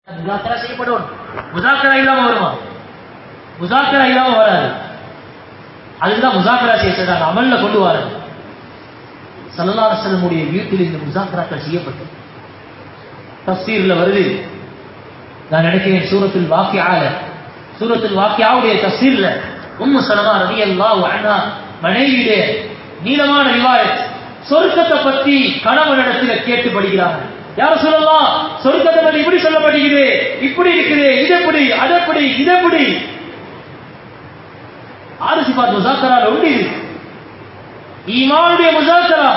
முசாக்கரா செய்யப்படும். முசாக்கரா இல்லாம வருமா? முசாக்கரா இல்லாம வராது. அதுதான் முசாக்கரா செய்யறாங்க, அமல்ல கொண்டு வராது. ஸல்லல்லாஹு அலைஹி வஸல்லம் உடைய வீட்டில் இந்த முசாக்கராக்கள் செய்யப்பட்டது. தஃசீர்ல வருது, நான் நினைக்கிறேன் சூரத்துல் வாக்கிஆல, சூரத்துல் வாக்கிஆவுடைய தஃசீர்ல உம்மு ஸலமா ரலியல்லாஹு அன்ஹா மனைவியுடைய நீளமான ரிவாயத், சொர்க்கத்தை பத்தி கணவனிடத்தில் கேட்டு படிக்கிறாங்க. யா ரசூலல்லாஹ், சொர்க்கத்தை பத்தி இப்படி சொல்லப்படுகிறது, இப்படி இருக்குது, இது எப்படி, அது எப்படி, இது எப்படி? ஆறு சிஃபாத் முஸாக்கரால உண்டு. ஈமானுடைய முஸாக்கரா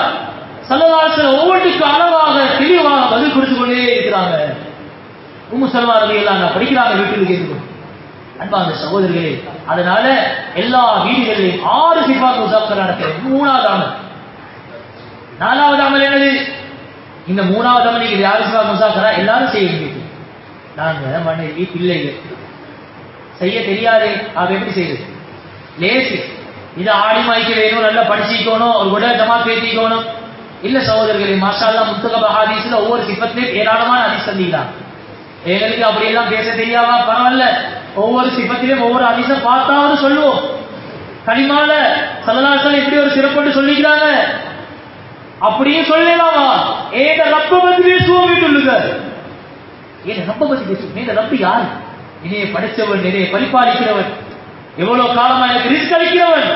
ஸல்லல்லாஹு அலைஹி வஸல்லம் ஒவ்வொன்றுக்கு அளவாக தெளிவாக பதில் கொடுத்து கொண்டே இருக்கிறாங்க. உம்மு ஸலமா ரலியல்லாஹு அன்ஹா படிக்கிறாங்க வீட்டில் கேட்கும். அன்பான சகோதரர்களே, அதனால எல்லா வீடுகளிலும் ஆறு சிஃபாத் முஸாக்கரா நடக்கிறது. மூணாவது அமல். நாலாவது அமல் என்னது? இந்த மூணாவது அமல் நீங்க யாரு சிஃபாத் முஸாக்கரா எல்லாரும் செய்ய வேண்டியது. நாங்க மனைவி பிள்ளைகள் செய்ய தெரியாது, அது எப்படி செய்யுது? லேசி. இது ஆடிமாய்க்கு வேணும், நல்லா படிச்சுக்கணும், ஒரு கூட ஜமாத் பேசிக்கணும். இல்ல சகோதரர்களே, மாஷா அல்லாஹ் முத்தகப ஹதீஸ்ல ஒவ்வொரு சிஃபத்திலும் ஏராளமான ஹதீஸ் தந்தீங்களாம். எங்களுக்கு அப்படியெல்லாம் பேச தெரியாதா? பரவாயில்ல, ஒவ்வொரு சிஃபத்திலும் ஒவ்வொரு ஹதீஸை பார்த்தாவது சொல்லுவோம். கலிமால ஸல்லல்லாஹு அலைஹி வஸல்லம் இப்படி ஒரு சிறப்பு சொல்லிக்கிறாங்க, அப்படியே சொல்லலாமா? ஏத ரப்ப பத்தி பேசுவோம் வீட்டுள்ளுங்க. ஏன் ரப்ப பத்தி பேசுவோம்? ஏத ரப்பு யார்? என்னைய படைச்சவன், என்னைய பரிபாலிக்கிறவன், எவ்வளவு காலமா எனக்கு ரிஸ்க் அளிக்கிறவன்,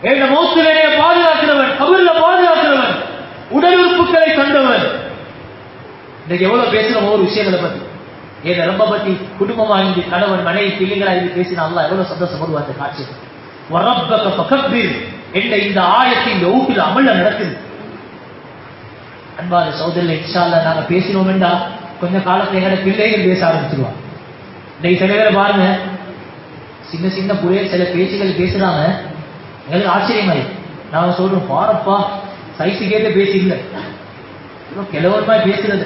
என் மௌத்துல என்னைய பாதுகாக்கிறவன், கபர்ல பாதுகாக்கிறவன், உடல் உறுப்புகளை தந்தவன். இன்னைக்கு எவ்வளவு பேசுறோம் ஒவ்வொரு விஷயங்களை பத்தி. ஏன் ரப்ப பத்தி குடும்பமா இருந்து கணவன் மனைவி பிள்ளைகளா இருந்து பேசினா அல்லாஹ் எவ்வளவு சந்தோஷப்படுவார். அந்த காட்சி வரப்பக ஃபகப்பிர் என்ற இந்த ஆயத்தின் இந்த ஊட்டில் அமல்ல நடக்குது. அன்பான சகோதரர்களே, இன்ஷா அல்லாஹ் நாங்க பேசினோம் என்றா கொஞ்ச காலத்துல எங்கட பிள்ளைகள் பேச ஆரம்பிச்சிருவாங்க. இன்னைக்கு சில பேரை பாருங்க, சின்ன சின்ன புள்ளைகள் சில பேச்சுகள் பேசுறாங்க, எங்களுக்கு ஆச்சரியமாயி நாங்க சொல்றோம், பாரப்பா சைஸுக்கேட்ட பேசி இல்லை, கிழவன்மாய் பேசுறது,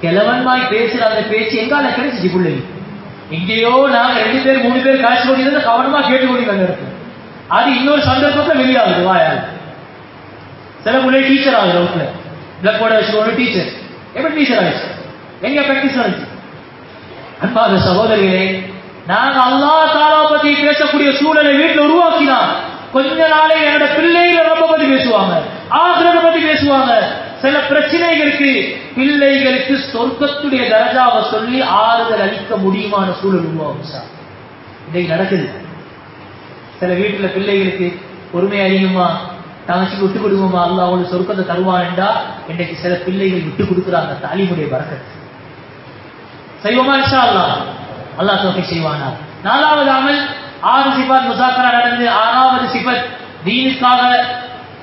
கிழவன்மாய் பேசுற அந்த பேச்சு எங்கால கிடைச்சிச்சு பிள்ளைங்க. எங்கேயோ நாங்க 2 பேர் 3 பேர் காட்சி கொண்டிருந்த கவனமா கேட்டுக்கொண்டு இருக்கும். அது இன்னொரு சந்தர்ப்பத்துல வெளியாகுது வாயால். சில பிள்ளை டீச்சர் ஆகுது, ரவுட்ல பிளக் போர்டை வச்சுக்கொண்டு டீச்சர். எப்படி டீச்சர் ஆயிடுச்சு? எங்க பிராக்டிஸ் ஆயிடுச்சு? அன்பான சகோதரிகளே, நாங்க அல்லாஹ் தஆலா பத்தி பேசக்கூடிய சூழலை வீட்டில் உருவாக்கினா கொஞ்ச நாளே என்னோட பிள்ளைகளை ரப்ப பத்தி பேசுவாங்க, ஆகிரத்தை பத்தி பேசுவாங்க. சில பிரச்சனைகளுக்கு பிள்ளைகளுக்கு சொர்க்கத்துடைய தரஜாவை சொல்லி ஆறுதல் அளிக்க முடியுமான சூழல் உருவாகும். இன்னைக்கு நடக்குது. சில வீட்டுல பிள்ளைகளுக்கு பொறுமை அதிகமா, தங்கச்சிக்கு விட்டு கொடுக்குமா, அல்லாஹ் அவங்களுக்கு சொர்க்கத்தை தருவான் என்றா இன்றைக்கு சில பிள்ளைகள் விட்டு கொடுக்குறாங்க. தாலிமுடைய பரக்கத் செய்வோமா? இன்ஷா அல்லாஹ் அல்லாஹ் தௌஃபீக் செய்வானா. நாலாவது அமல், 6 சிஃபத் முஸாக்கரா நடந்து 6வது சிஃபத் தீனுக்காக,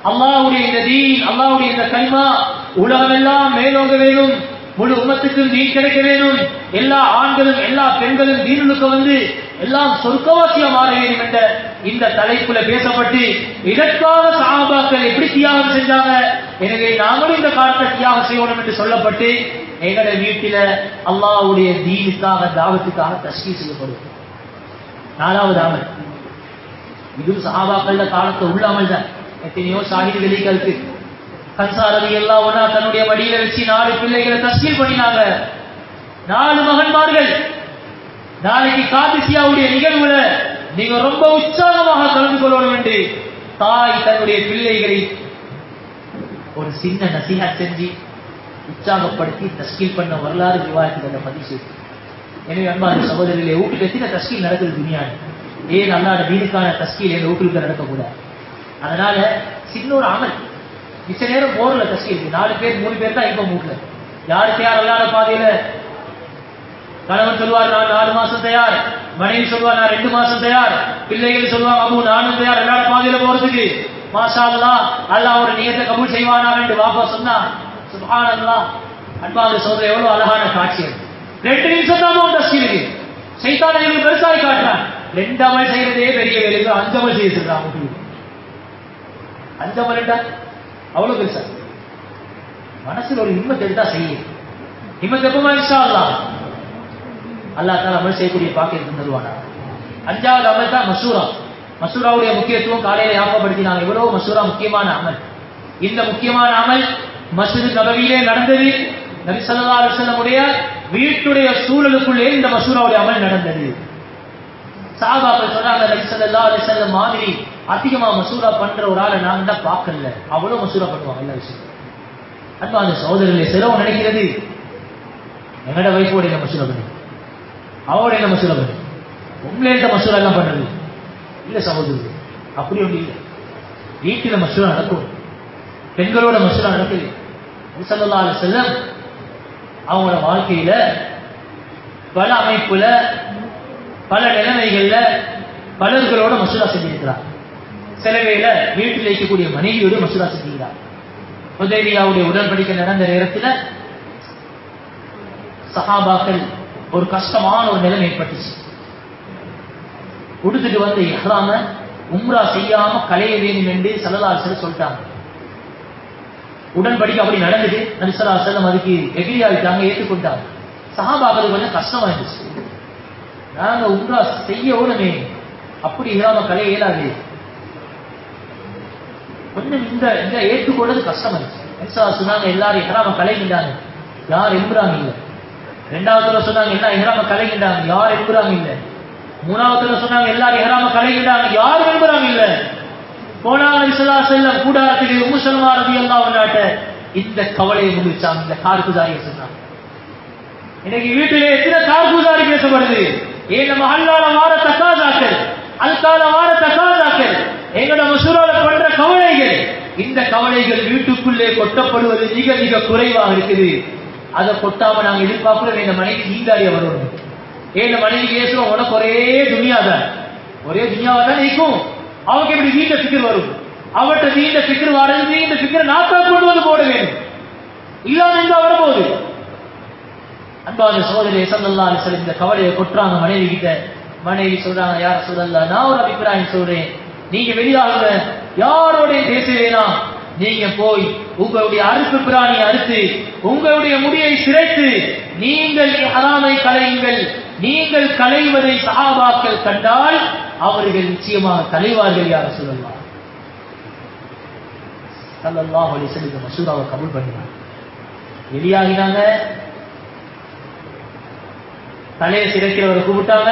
அல்லாஹ்வுடைய இந்த தீன், அல்லாஹ்வுடைய இந்த கலிமா உலகமெல்லாம் மேலோங்க வேணும், முழு உம்மத்துக்கும் தீன் கிடைக்க வேணும், எல்லா ஆண்களும் எல்லா பெண்களும் தீனுக்கு வந்து எல்லாம் சொர்க்கவாசியா மாற வேண்டும் என்ற இந்த தலைப்புல பேசப்பட்டு இதற்காக சஹாபாக்கள் எப்படி தியாகம் செஞ்சாங்க, எனவே நாங்களும் இந்த காலத்தை தியாகம் செய்யணும் என்று சொல்லப்பட்டு எங்கட வீட்டில அல்லாஹ்வுடைய தீனுக்காக தாவத்துக்காக தஸ்கீர் செய்யப்படும். 4வது அமல், இதுவும் சஹாபாக்கள காலத்தை உள்ள அமல் தான். எத்தனையோ ஷாஹித் வெளிகளுக்கு கன்சா ரலியல்லாஹு அன்ஹா தன்னுடைய மடியில வச்சு 4 பிள்ளைகளை தஸ்கீர் பண்ணினாங்க. 4 மகன்மார்கள். நாளைக்கு காதிசியாவுடைய நிகழ்வுல நீங்க ரொம்ப உற்சாகமாக கலந்து கொள்ளணும் என்று தாய் தன்னுடைய பிள்ளைகளை ஒரு சின்ன நசீஹத் செஞ்சு உற்சாகப்படுத்தி தஸ்கீல் பண்ண வரலாறு ரிவாயத்துகளை பதிவு செய்து. எனவே அன்பான சகோதரர்களே, வீட்டுக்கு எத்தனை தஸ்கீல் நடக்குது துனியாவில்? ஏன் அல்லாஹ்வுடைய தீனுக்கான தஸ்கீல் எங்க வீட்டுக்கு நடக்கக்கூடாது? அதனால சின்ன ஒரு அமல், மிச்ச நேரம் போர்ல தஸ்கீல் 4 பேர் 3 பேர் தான் இப்ப வீட்டுல. யாருக்கு யார் அல்லாஹ்வுடைய பாதையில? கணவன் சொல்வார் நான் 4 மாசம் தயார், மனைவி சொல்வார் நான் 2 மாசம் தயார், பிள்ளைகள் சொல்வாங்க அபு நானும் தயார் அல்லாஹ்வுடைய பாதையில போறதுக்கு. மாஷா அல்லாஹ், அல்லாஹ் ஒரு நியத்தை கபூல் செய்வானா என்று வாப்பா சொன்னா சுப்ஹானல்லாஹ். அன்பான சகோதரர், எவ்வளவு அழகான காட்சி! 2 நிமிஷம் தான் தஸ்கீலுக்கு சைத்தான் இவங்க பெருசாய் காட்டுறான். 2 அமல் செய்யறதே பெரிய வேலை, 5 அமல் செய்ய சொல்றான். 5 அமல் அவ்வளவு பெருசா? மனசுல ஒரு ஹிம்மத் எடுத்தா செய்ய. ஹிம்மத் எப்பமா? இன்ஷா அல்லாஹ் அல்லாஹ் தஆலா அமல் செய்யக்கூடிய பாக்கியத்தை தருவானா. 5வது அமல் தான் மஷூரா. மஷூராவுடைய முக்கியத்துவம் காலையில ஞாபகப்படுத்தினாங்க. எவ்வளவு மஷூரா முக்கியமான அமல். இந்த முக்கியமான அமல் மஸ்ஜித் நபவியிலே நடந்தது. நபி ஸல்லல்லாஹு அலைஹி வஸல்லம் உடைய வீட்டுடைய சூழலுக்குள்ளே இந்த மசூராவுடைய அமல் நடந்தது. சஹாபாக்கள் சொன்னாங்க, நபி ஸல்லல்லாஹு அலைஹி வஸல்லம் மாதிரி அதிகமா மசூரா பண்ற ஒரு ஆளை நாங்க தான் பார்க்கல. அவ்வளவு மசூரா பண்ணுவாங்க எல்லா விஷயம். அன்பான சகோதரர்களே, சிலவங்க நினைக்கிறது எங்கட வைஃபோட என்ன மசூரா பண்ணி, அவரோட என்ன மசூரா பண்ணி, உங்களே இந்த மசூரா எல்லாம் பண்றது இல்ல சகோதரர்களே. அப்படி ஒன்று இல்லை. வீட்டில மசூரா நடக்கும், பெண்களோட மசூரா நடக்குது. நபி ஸல்லல்லாஹு அலைஹி வஸல்லம் அவங்களோட வாழ்க்கையில பல அமைப்புல பல நிலைமைகள்ல பலர்களோட மசூரா செஞ்சிருக்கிறார். சில வேளை வீட்டில் இருக்கக்கூடிய மனைவியோட மசூரா செஞ்சுக்கிறார். ஹுதைபியாவுடைய உடன்படிக்கை நடந்த நேரத்தில் சஹாபாக்கள் ஒரு கஷ்டமான ஒரு நிலைமை ஏற்பட்டுச்சு. உடுத்துட்டு வந்து இஹ்ராம உம்ரா செய்யாம கலைய வேண்டும் என்று ஸல்லல்லாஹு அலைஹி வஸல்லம் சொல்லிட்டாங்க. உடன்படிக்கை அப்படி நடந்துட்டு நபி ஸல்லல்லாஹு அலைஹி வஸல்லம் அதுக்கு எகிரி ஆயிட்டாங்க, ஏற்றுக்கொண்டாங்க. சஹாபாக்களுக்கு கொஞ்சம் கஷ்டமா இருந்துச்சு. நாங்க உம்ரா செய்ய ஓடமே, அப்படி இஹ்ராம கலைய இயலாது, கொஞ்சம் இந்த ஏற்றுக்கொண்டது கஷ்டமா இருந்துச்சு. நபி ஸல்லல்லாஹு அலைஹி வஸல்லம் எல்லாரும் இஹ்ராம கலைகின்றாங்க, யார் எம்புறாங்க இல்ல. ரெண்டாவது சொன்னாங்க எல்லாம் இஹ்ராம கலைகின்றாங்க, யார் எம்புறாங்க இல்ல. மூணாவது சொன்னாங்க எல்லாரும் இஹ்ராம கலைகின்றாங்க, யார் எம்புறாங்க இல்ல. போனாங்க நபி ஸல்லல்லாஹு அலைஹி வஸல்லம் கூடாரத்துக்கு உம்மு சல்மா ரலியல்லாஹு அன்ஹா இந்த கவலையை முடிச்சாங்க. இந்த கார்குசாரியை சொன்னாங்க, இன்னைக்கு வீட்டிலே எத்தனை கார்குசாரி பேசப்படுது. ஏன் நம்ம அல்லாஹ்ல வார தகாதாக்கள், அல்கால வார தகாதாக்கள், எங்கட மசூரால பண்ற கவலைகள், இந்த கவலைகள் வீட்டுக்குள்ளே கொட்டப்படுவது மிக மிக குறைவாக இருக்குது. அதை கொட்டாம நாங்க எதிர்பார்க்கிறோம் எங்க மனைவி ஈங்காரிய வரணும். ஏன் மனைவி பேசுறோம், உனக்கு ஒரே துனியாதான், ஒரே துனியாவா தான் இருக்கும். அவருக்கு எப்படி நீண்ட சிக்கர் வரும், அவர்கிட்ட நீண்ட சிக்கர் வர்றது, நீண்ட சிக்கர் நாக்கா கொண்டு வந்து போட வேண்டும், இல்லாம இந்த வரப்போகுது. அன்பான சகோதரரே, ஸல்லல்லாஹு அலைஹி வஸல்லம் இந்த கவலையை கொட்டுறாங்க மனைவி கிட்ட. மனைவி சொல்றாங்க, யா ரசூலல்லாஹ், நான் ஒரு அபிப்பிராயம் சொல்றேன், நீங்க வெளியாகுங்க, யாரோட பேச வேணாம், நீங்க போய் உங்களுடைய அறுப்பு பிராணியை அறுத்து உங்களுடைய முடியை சிரைத்து நீங்கள் இஹ்ராமை கலையுங்கள். நீங்கள் கலைவதை சஹாபாக்கள் கண்டால் அவர்கள் நிச்சயமாக கலைவார்கள். யா ரசூலல்லாஹ் ஸல்லல்லாஹு அலைஹி வஸல்லம் மசூராவை கபூல் பண்ணினாங்க. வெளியாகினாங்க, தலையை சிரைக்கிறவரை கூப்பிட்டாங்க,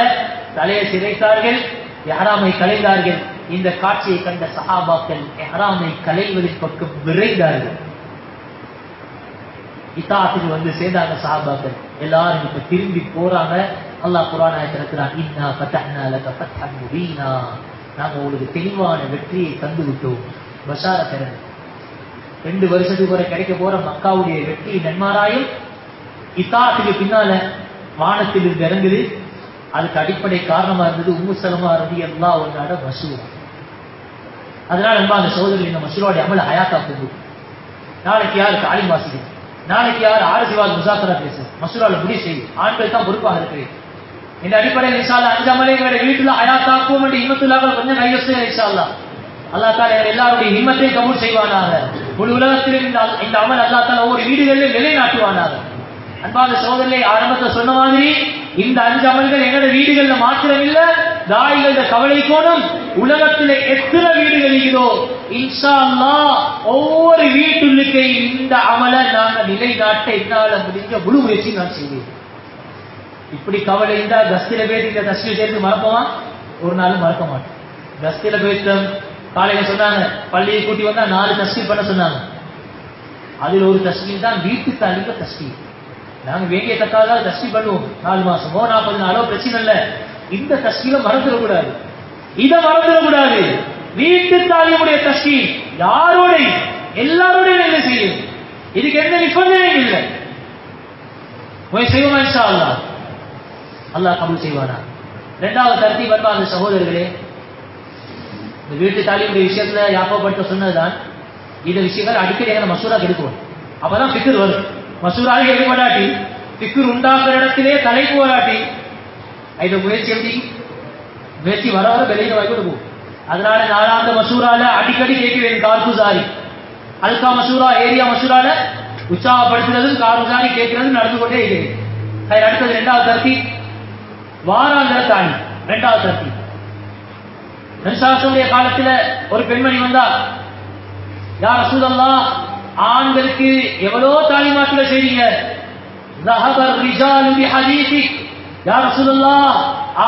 தலையை சிரைத்தார்கள், இஹ்ராமை கலைந்தார்கள். இந்த காட்சியை கண்ட சஹாபாக்கள் இஹ்ராமை கலைவதின் பக்கம் விரைந்தார்கள். இத்தாஅத்துக்கு வந்து சேர்ந்தாங்க சஹாபாக்கள். எல்லாரும் இப்ப திரும்பி போறாங்க. அல்லாஹ் குர்ஆன் ஆயத்தில் இருக்கிறான், இன்னா ஃபதஹ்னா லக ஃபத்ஹன் முபீனா, நாங்க உங்களுக்கு தெளிவான வெற்றியை தந்து விட்டோம். பஷாரத் தரது 2 வருஷத்துக்கு வரை கிடைக்க போற மக்காவுடைய வெற்றி நன்மாராயம் இத்தாஅத்துக்கு பின்னால வானத்தில் இருந்து இறங்குது. அதுக்கு அடிப்படை காரணமா இருந்தது உம்மு சலமா ரலியல்லாஹு அன்ஹா மசூரா. அதனால அன்பான சகோதரர்களே, இந்த மசூராவுடைய அமல் ஹயாத்தா போகுது. நாளைக்கு யாருக்கு ஆலிம் வாசிக்குது, நாளைக்கு யார் ஆரசிவால் முசாக்கரா பேசும், மசூரால முடிவு செய்யும். ஆண்கள் தான் பொறுப்பாக இருக்கு. இந்த அடிப்படையில் இன்ஷா அல்லாஹ் 5 அமலை எங்களுடைய வீட்டுல ஹயாத்தாக்குவோம் என்று ஹிம்மத்துல்லாஹ் கொஞ்சம் கையொசை இன்ஷா அல்லாஹ். அல்லாஹ் தஆலா எல்லாருடைய ஹிம்மத்தை கபூல் செய்வானாக. முழு உலகத்திலும் இந்த அமல் அல்லாஹ் தஆலா ஒவ்வொரு வீடுகளிலும் நிலைநாட்டுவானாக. அன்பான சகோதரர்களே, ஆரம்பத்தில் சொன்ன மாதிரி இந்த 5 அமல்கள் எங்களோட வீடுகள்ல மாத்திரம் இல்ல, தாயிகள கவலை கோணம் உலகத்தில் எத்தனை வீடுகள் இருக்கிறதோ இன்ஷா அல்லாஹ் ஒவ்வொரு வீட்டுள்ளுக்கே இந்த அமலை நாங்க நிலைநாட்ட என்னால முடிஞ்ச முழு முயற்சி நான் செய்வேன். இப்படி கவலை இருந்தா கஸ்தில போயிட்டு இந்த தஸ்பீஹ் சேர்த்து மறப்போமா? ஒரு நாள் மறக்க மாட்டோம். கஸ்தில போயிட்டு காலையில சொன்னாங்க, பள்ளியை கூட்டி வந்தா 4 தஸ்பீஹ் பண்ண சொன்னாங்க. அதுல ஒரு தஸ்பீஹ் தான் வீட்டு தாலிக தஸ்பீஹ். நாங்க வேண்டிய தக்காக தஸ்பீஹ் பண்ணுவோம், 4 மாசமோ 40 நாளோ பிரச்சனை இல்ல. இந்த தஸ்பீஹை மறந்துடக்கூடாது, இதை மறந்துடக்கூடாது. வீட்டு தாலியுடைய தஸ்பீஹ் யாரோட எல்லாரோட என்ன செய்யும், இதுக்கு எந்த நிபந்தனையும் இல்லை. செய்வோமா இன்ஷா அல்லாஹ், அல்லாஹ் கபூல் செய்வானா. 2வது தர்த்தீப் அன்பான சகோதரர்களே, இந்த வீட்டு தாலியுடைய விஷயத்துல யாக்கோபட்ட சொன்னதுதான். இந்த விஷயங்கள் அடிக்கடி எங்க மசூரா எடுக்கணும், அப்பதான் ஃபிக்ர் வரும். மசூராக எடுப்படாட்டி ஃபிக்ர் உண்டாக்குற இடத்திலே தலைப்பு வராட்டி இது முயற்சி எப்படி முயற்சி வர வர வெளியில வாய்ப்பு இருக்கும். அதனால 4வது மசூரால அடிக்கடி கேட்க வேண்டும். கார்குசாரி அல்கா மசூரா ஏரியா மசூரால உற்சாகப்படுத்துறதும் கார்குசாரி கேட்கறதும் நடந்து கொண்டே இருக்கிறது. அடுத்தது 2வது தர்த்தீப் வாராந்திர தாலி. 2வது தர்த்தீப் நபிசுடைய காலத்துல ஒரு பெண்மணி வந்தா, யா ரசூலல்லாஹ், ஆண்களுக்கு எவ்வளோ தாலிமாத்துல செய்றீங்க, ذهب الرجال بحديثك யா ரசூலுல்லாஹ்,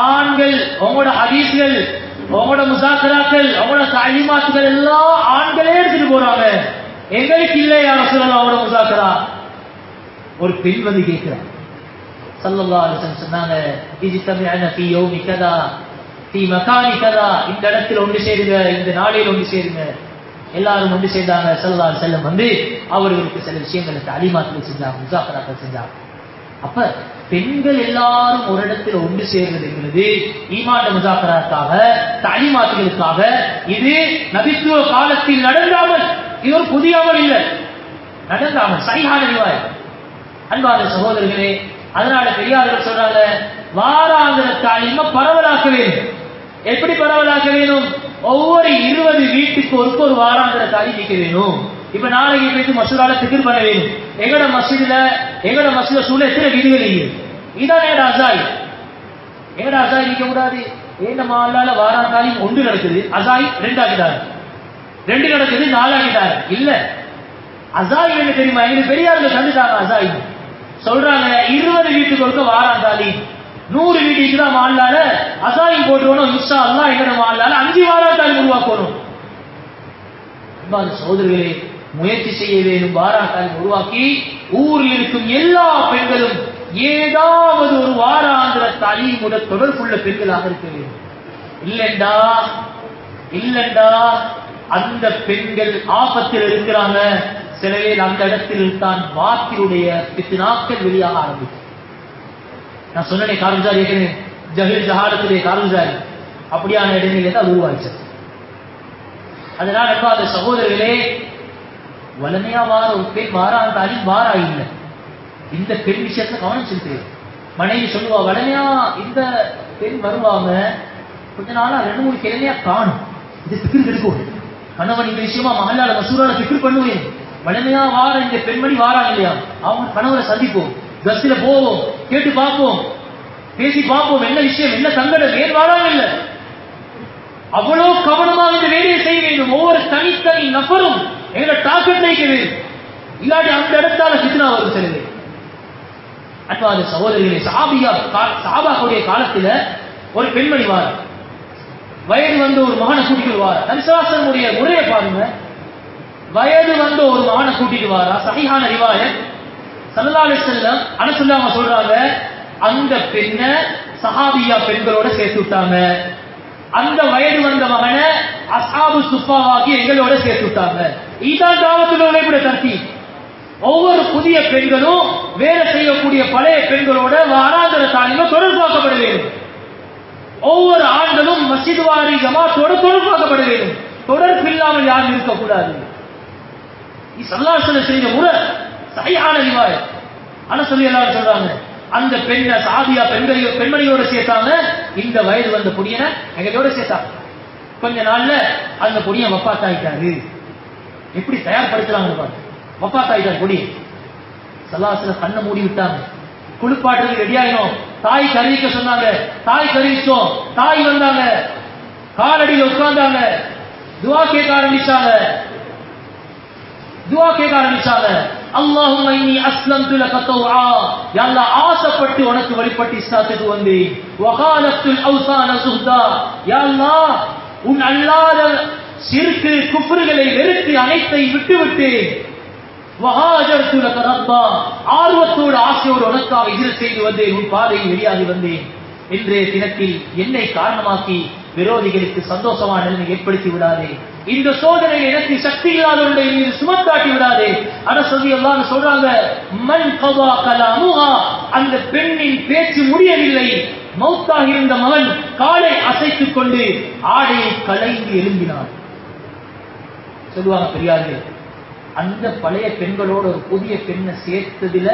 ஆண்கள் உங்களோட ஹதீஸ்கள், உங்களோட முஸாக்கராக்கள், உங்களோட தஅலீமாத்துகள் எல்லாம் ஆண்களே எடுத்துட்டு போறாங்க, எங்களுக்கு இல்லை யா ரசூலுல்லாஹ் உங்களோட முஸாக்கரா. ஒரு பெண் வந்து கேட்கிறார். ஸல்லல்லாஹு அலைஹி வஸல்லம் சொன்னாங்க, இஜ்தமிஅன ஃபீ யௌமி கதா ஃபீ மகானி கதா, இந்த இடத்தில் ஒன்று சேருங்க, இந்த நாளில் ஒன்று சேருங்க. எல்லாரும் ஒன்று சேர்ந்தாங்க. ஸல்லல்லாஹு அலைஹி வஸல்லம் வந்து அவர்களுக்கு சில விஷயங்களை தஅலீமாத்துகள் செஞ்சாங்க, முஸாக்கராக்கள் செஞ்சாங்க. அப்ப பெண்கள் எல்லாரும் ஒரு இடத்தில் ஒன்று சேர்வது என்பது ஈமான் முஸாக்கராக்காக, தஅலீமாத்துகளுக்காக, இது நபித்துவ காலத்தில் நடந்தாமல், இது ஒரு புதிய அமல் இல்லை, நடந்தாமல் சஹீஹான ரிவாயத். அன்பான சகோதரர்களே, அதனால பெரியார்கள் சொல்றாங்க, வாராந்திர தாலீமை பரவலாக்க வேண்டும். எப்படி பரவலாக்க வேணும்? ஒவ்வொரு 20 வீட்டுக்கு ஒரு வாராந்திர தாலீம் வைக்க வேணும். இப்ப நாளைக்கு போயிட்டு மசூரால திக்ர் பண்ண வேணும். எங்கட மஸ்ஜித்ல சூழ எத்தனை வீடுகள் இல்லை, இதான் எங்கட அசாய். எங்கட அசாய் நிக்க கூடாது. ஏண்ட மாலால வாராந்திர தாலீம் ஒன்று நடக்குது, அசாய் 2 ஆகிட்டாரு, 2 நடக்குது 4 ஆகிட்டாரு. இல்ல, அசாய் என்ன தெரியுமா? எங்களுக்கு பெரியார்கள் தந்துட்டாங்க. அசாய் சொல்றாங்க, 20 வீட்டுக்கு ஒருக்க வாராந்திர தாலீம், 100 வீட்டுக்கு தான் மாலால அசாயும் போட்டுவோம். இன்ஷா அல்லாஹ் எங்கட மாலால 5 வாராந்திர தாலீம் உருவாக்கணும். அன்பான சகோதரர்களே, முயற்சி செய்ய வேண்டும். வாராந்திர தாலீம் உருவாக்கி ஊரில் இருக்கும் எல்லா பெண்களும் ஏதாவது ஒரு வாராந்திர தாலீமுட தொடர்புள்ள பெண்களாக இருக்க வேண்டும். இல்லண்டா அந்த பெண்கள் ஆபத்தில் இருக்கிறாங்க. சில பேர் அந்த இடத்தில் தான் வாக்கினுடைய பித்னாக்கள் வெளியாக ஆரம்பிக்கும். நான் சொன்னே காரஞ்சாரி ஏற்கனவே ஜஹீல் ஜஹாலத்துடைய காரஞ்சாரி அப்படியான இடங்களில் தான் உருவாச்சு. அதனால அந்த சகோதரர்களே, வளமையா வார ஒரு பெண் வாராந்தாலும் வாரா இல்லை. இந்த பெண் விஷயத்துல கவனம் செலுத்துறது. மனைவி சொல்லுவா, வளமையா இந்த பெண் வருவாங்க, கொஞ்ச நாளா 2-3 கிழமையா காணும், இது திக்கு கிடைக்கும். கணவன் இந்த விஷயமா மஹல்லால மசூரால திக்கு பண்ணுவேன். வளமையா வார இந்த பெண்மணி வாராங்க இல்லையா, அவங்க கணவரை சந்திப்போம், பஸ்ல போவோம், கேட்டு பார்ப்போம், பேசி பார்ப்போம், என்ன விஷயம், என்ன சங்கடம், ஏன் வாராங்க இல்ல. அவ்வளவு கவனமாக இந்த வேலையை செய்ய வேண்டும். ஒவ்வொரு தனித்தனி நபரும் எங்களை டார்கெட் வைக்க வேண்டும். இல்லாட்டி அந்த இடத்தால ஃபித்னா வரும். சிலது அன்பான சகோதரர்களே, சஹாபாக்களுடைய காலத்துல ஒரு பெண்மணி வார, வயது வந்த ஒரு மகனை கூட்டிட்டு வார. நபிசல்லாஹுடைய முறையை பாருங்க. வயது வந்த ஒரு மகனை கூட்டிட்டு வாரா, சஹீஹான ரிவாயத். ஸல்லல்லாஹு அலைஹி வஸல்லம் அனசுல்லாஹ் சொல்றாங்க, அந்த பெண்ணை சஹாபியா பெண்களோட சேர்த்து விட்டாங்க. அந்த வயது வந்த மகனை அஸ்ஹாபு சுஃபாவாகி எங்களோட சேர்த்து விட்டாங்க. இதான் தாவத்துடைய தர்த்தி. ஒவ்வொரு புதிய பெண்களும் வேலை செய்யக்கூடிய பழைய பெண்களோட வாராந்திர தாலீமை தொடர்பாக்கப்பட வேண்டும். ஒவ்வொரு ஆண்களும் மஸ்ஜித் வாரி ஜமாத்தோடு தொடர்பாக்கப்பட வேண்டும். தொடர்பு இல்லாமல் யாரும் இருக்கக்கூடாது. ஸல்லல்லாஹு அலைஹி வஸல்லம் செய்த முறை சஹீஹான ரிவாயத். அனஸ் ரலியல்லாஹு சொல்றாங்க, அந்த பெண்ணை சாபியா பெண்மணியோட சேர்த்தாங்க. இந்த வயது வந்த பொடியனை எங்களோட சேர்த்தாங்க. கொஞ்ச நாள்ல அந்த பொடியன் வஃபாத் ஆயிட்டாரு. எப்படி தயார்படுத்துறாங்க பாருங்க. வஃபாத் ஆயிட்டார் பொடி. ஸல்லல்லாஹு அலைஹி வஸல்லம் கண்ணை மூடி விட்டாங்க. குளிப்பாட்டுறதுக்கு ரெடி ஆயிடும். தாய் கருவிக்க சொன்னாங்க. தாய் கருவிச்சோம். தாய் வந்தாங்க, காலடியில் உட்கார்ந்தாங்க, துஆ கேட்க ஆரம்பிச்சாங்க. அல்லாஹும்ம இன்னி அஸ்லம்து லக தௌஆ, யா அல்லாஹ் ஆசைப்பட்டு உனக்கு வழிபட்டு இஸ்லாத்துக்கு வந்தேன். வகாலத்துல் அவ்சான சுஹ்தா, யா அல்லாஹ் உன் அல்லாத ஷிர்க் குஃப்ர்களை வெறுத்து அனைத்தை விட்டுவிட்டேன். வஹாஜர்து லக ரப்பா, ஆர்வத்தோடு ஆசையோடு உனக்காக ஹிஜ்ரத் செய்து வந்தேன், உன் பாதையில் வெளியாகி வந்தேன். இன்றைய தினத்தில் என்னை காரணமாக்கி விரோதிகளுக்கு சந்தோஷமான நிலைமை ஏற்படுத்தி விடாதே. இந்த சோதனை எனக்கு சக்தி இல்லாதவருடைய மீது சுமத்தாட்டி விடாதே. அனஸ் ரலியல்லாஹு சொல்றாங்க, மன் கதா கலாமுஹா, அந்த பெண்ணின் பேச்சு முடியவில்லை. மௌத்தாக இருந்த மகன் காலை அசைத்துக் கொண்டு ஆடையை களைந்து எழும்பினான். சொல்லுவாங்க பெரியார்கள், அந்த பழைய பெண்களோட ஒரு புதிய பெண்ணை சேர்த்ததுல